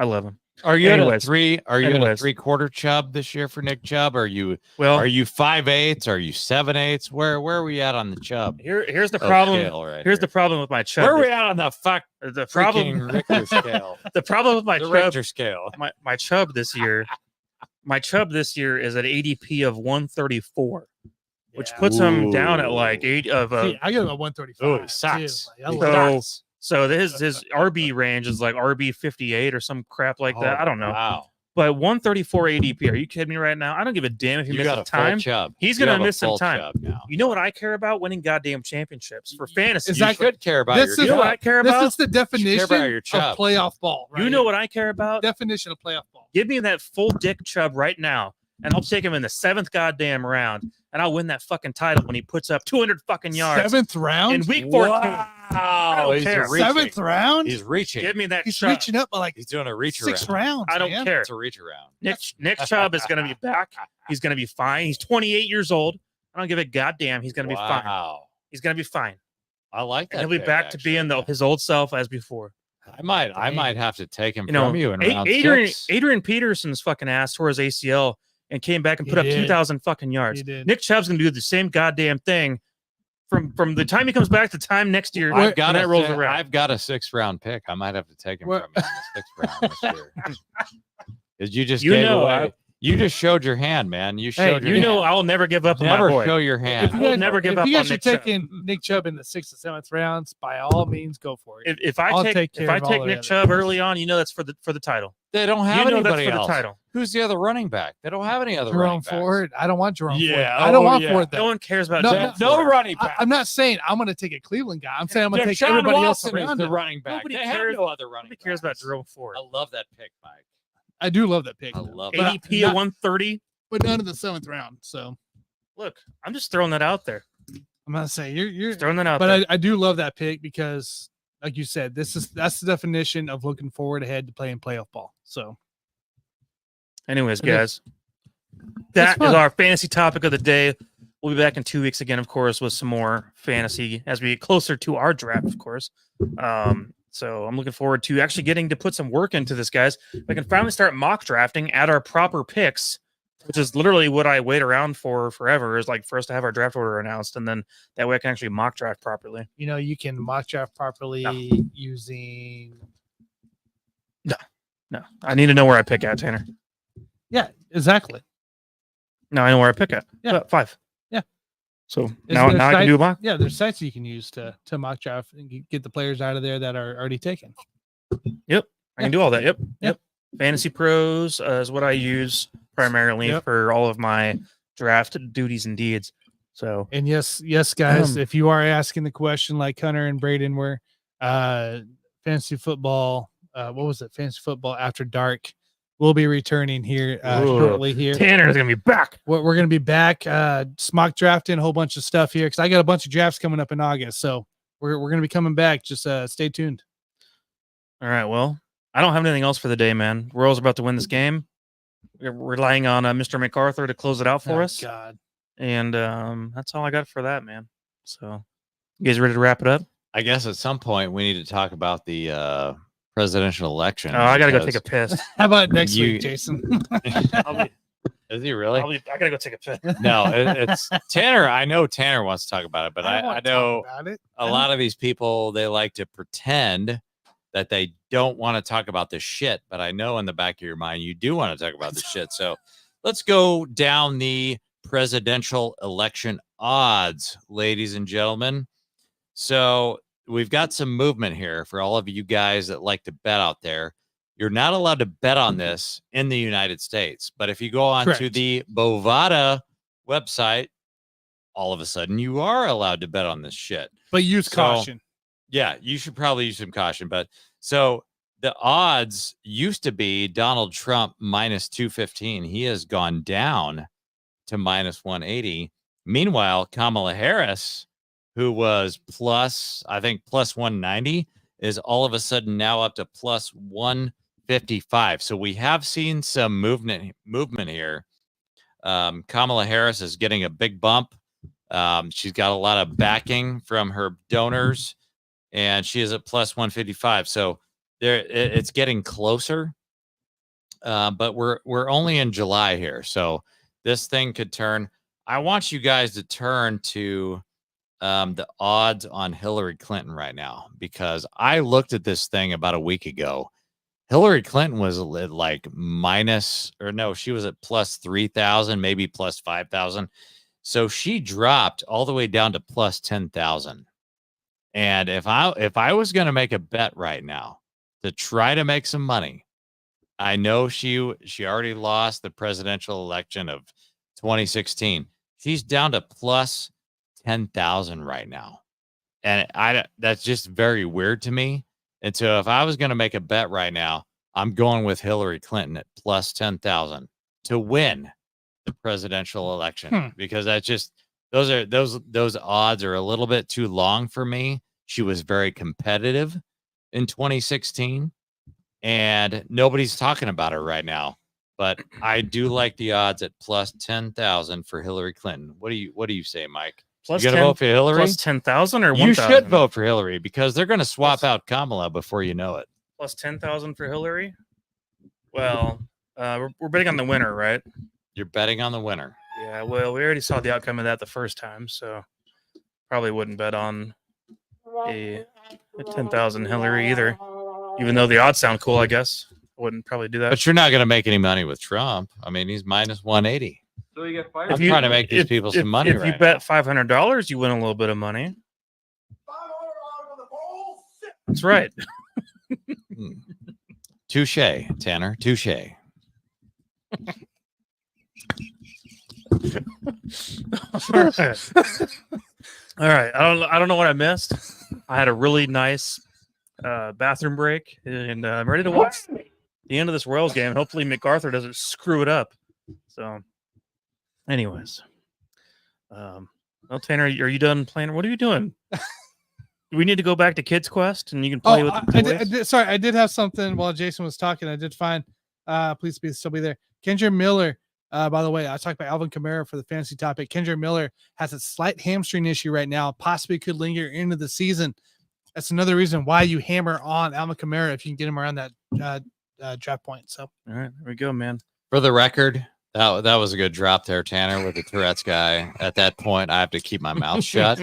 love him. Are you at a 3/4 Chubb this year for Nick Chubb? Are you 5/8? Are you 7/8? Where are we at on the Chubb? Here's the problem. The problem with my Chubb. Where are we at on the problem Richter scale? The problem with my the Chubb Richter scale. My Chubb this year. My Chubb this year is at ADP of 134, which puts him down at like 8 of I got him at 135. Oh, it sucks. So his RB range is like RB 58 or some crap like that. I don't know. Wow. But 134 ADP. Are you kidding me right now? I don't give a damn if he You misses got a time. full chub. He's You gonna have a miss some full time. chub now. You know what I care about? Winning goddamn championships for fantasy. You should care about your You know what I chub. care This about? is the definition about your of chub. playoff ball. Right You know here. what I care about? Definition of playoff ball. Give me that full dick chub right now, and I'll take him in the 7th goddamn round, and I'll win that fucking title when he puts up 200 fucking yards 7th round. in week 14. Wow, he's care. reaching. 7th round. He's reaching. Give me that He's chub. reaching up by like He's doing a reach 6 around. rounds. I don't man. care. It's a reach around. Nick Chubb is going to be back. He's going to be fine. He's 28 years old. I don't give a goddamn. He's going to be fine. Wow. He's going to be fine. I like that. And he'll be pick, back actually. to being his old self as before. I might have to take him You know, from you in round Adrian 6. Peterson's fucking ass tore his ACL and came back and He put up did. 2,000 fucking yards. He did. Nick Chubb's going to do the same goddamn thing from the time he comes back to the time next year. I've got when that rolls a, around. I've got a 6th round pick. I might have to take him Where- from you in the 6th round this year. Because you just You gave know, away. You just showed your hand, man. You Hey, showed your you know hand. I'll never give up on my Never boy. show your If hand. you I'll guys, never give up if you on guys are Nick Chubb. taking Nick Chubb in the 6th and 7th rounds, by all means, go for it. If I'll I take take care of all the Nick others. Chubb early on, you know that's for the title. They don't have You know that's anybody for the else. title. Who's the other running back? They don't have any other running Jerome backs. Ford. I don't want Jerome Ford. Yeah, I don't oh, want yeah. Ford No though. one cares about No, Jerome No Ford. running back. I'm not saying I'm going to take a Cleveland guy. I'm saying I'm going to take Deshaun everybody else Watson is around the him. running back. Nobody They cares- have no other running Nobody cares about backs. Jerome Ford. I love that pick, Mike. I do love that pick, I though. love But that. ADP not- at 130. but none of the 7th round. So Look, I'm just throwing that out there. I'm going to say you're Just throwing that out there. but I do love that pick because, like you said, that's the definition of looking forward ahead to playing playoff ball. So Anyways, It is. guys, that fun. is our fantasy topic of the day. We'll be back in 2 weeks again, of course, with some more fantasy as we get closer to our draft, of course. So I'm looking forward to actually getting to put some work into this, guys. We can finally start mock drafting at our proper picks, which is literally what I wait around for forever, is like for us to have our draft order announced, and then that way I can actually mock draft properly. you can mock draft properly No. using. No, I need to know where I pick at, Tanner. Yeah, exactly. No, I know where I pick at. Yeah. 5. Yeah. So Is now there I can do a mock. Yeah, there's sites you can use to mock draft and get the players out of there that are already taken. I can do all that. Yep. Yeah. Yep. Fantasy Pros is what I use primarily Yep. for all of my draft duties and deeds. So And yes, guys, Um, if you are asking the question like Hunter and Braden were, fantasy football, what was it? Fantasy football after dark. We'll be returning here Ooh. shortly here. Tanner is gonna be back. We're going to be back mock drafting a whole bunch of stuff here because I got a bunch of drafts coming up in August. So we're going to be coming back. Just stay tuned. All right. Well, I don't have anything else for the day, man. Royals are about to win this game. We're relying on Mr. MacArthur to close it out for Oh, us, God. and that's all I got for that, man. So, you guys ready to wrap it up? I guess at some point we need to talk about the presidential election. Oh, I gotta go take because- a piss. How about next You- week, Jason? I'll be, Is he really? I gotta go take a piss. No, it's Tanner. I know Tanner wants to talk about it, but don't I wanna know talk about it. a lot of these people, they like to pretend that they don't want to talk about this shit, but I know in the back of your mind you do want to talk about this shit. So let's go down the presidential election odds, ladies and gentlemen. So we've got some movement here for all of you guys that like to bet out there. You're not allowed to bet on this in the United States, but if you go on to Correct. the Bovada website, all of a sudden you are allowed to bet on this shit. But use So- caution. Yeah, you should probably use some caution. But so the odds used to be Donald Trump minus 215. He has gone down to minus 180. Meanwhile, Kamala Harris, who was plus, I think, plus 190, is all of a sudden now up to plus 155. So we have seen some movement here. Kamala Harris is getting a big bump. She's got a lot of backing from her donors, and she is at plus 155. So it's getting closer. But we're only in July here, so this thing could turn. I want you guys to turn to the odds on Hillary Clinton right now, because I looked at this thing about a week ago. Hillary Clinton was at like she was at plus 3,000, maybe plus 5,000. So she dropped all the way down to plus 10,000. And if I was going to make a bet right now to try to make some money, I know she already lost the presidential election of 2016. She's down to plus 10,000 right now. And that's just very weird to me. And so if I was going to make a bet right now, I'm going with Hillary Clinton at plus 10,000 to win the presidential election because that's just those odds are a little bit too long for me. She was very competitive in 2016 and nobody's talking about her right now. But I do like the odds at plus 10,000 for Hillary Clinton. What do you say, Mike? Plus you gonna vote for Hillary? Plus 10,000 or 1,000? You should vote for Hillary because they're going to swap out Kamala before you know it. Plus 10,000 for Hillary? Well, we're betting on the winner, right? You're betting on the winner. Yeah, well, we already saw the outcome of that the first time, so probably wouldn't bet on a 10,000 Hillary either. Even though the odds sound cool, I guess. I wouldn't probably do that. But you're not going to make any money with Trump. I mean, he's minus 180. So you get fired. I'm trying to make these people some money. If you bet $500, you win a little bit of money. That's right. Touche, Tanner. Touche. All right. I don't know what I missed. I had a really nice bathroom break, and I'm ready to watch the end of this Royals game. Hopefully, MacArthur doesn't screw it up. So, anyways, well, Tanner, are you done playing? What are you doing? Do we need to go back to Kids Quest and you can play with the toys? Sorry, I did have something while Jason was talking. I did find. Please still be there. Kendra Miller. By the way, I talked about Alvin Kamara for the fantasy topic. Kendra Miller has a slight hamstring issue right now, possibly could linger into the season. That's another reason why you hammer on Alvin Kamara if you can get him around that draft point. So, all right, there we go, man. For the record, that was a good drop there, Tanner, with the Tourette's guy. At that point, I have to keep my mouth shut.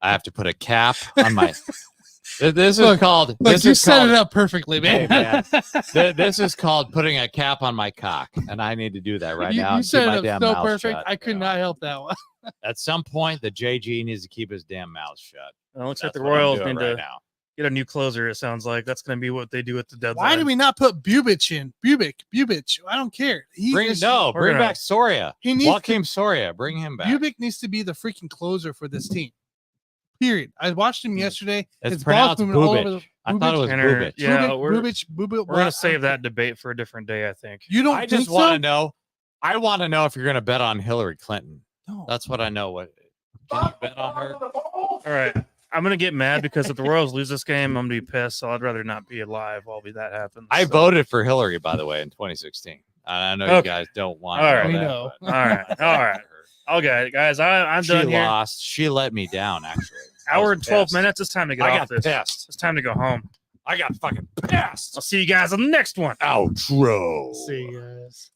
I have to put a cap on my. This is called. Look, you set it up perfectly, man. Hey, man. This is called putting a cap on my cock, and I need to do that right now. You set it up so perfect. I could not help that one. At some point, the JG needs to keep his damn mouth shut. Well, looks like the Royals need to get a new closer. It sounds like that's going to be what they do at the deadline. Why do we not put Bubich in? Bubich. I don't care. Bring back Soria. Joakim Soria. Bring him back. Bubich needs to be the freaking closer for this team. Period. I watched him yesterday. It's pronounced Bubich. I thought it was Bubich. Yeah, Bubich. We're going to save that debate for a different day, I think. You don't. I just want to know. I want to know if you're going to bet on Hillary Clinton. No. That's what I know. What can you bet on her? All right. I'm going to get mad because if the Royals lose this game, I'm going to be pissed. So I'd rather not be alive while that happens. I voted for Hillary, by the way, in 2016. I know you guys don't want to know that. Know. All right. Okay, guys, I'm done here. She lost. She let me down, actually. Hour and 12 minutes. It's time to get off this. Pissed. It's time to go home. I got fucking pissed. I'll see you guys on the next one. Outro. See you guys.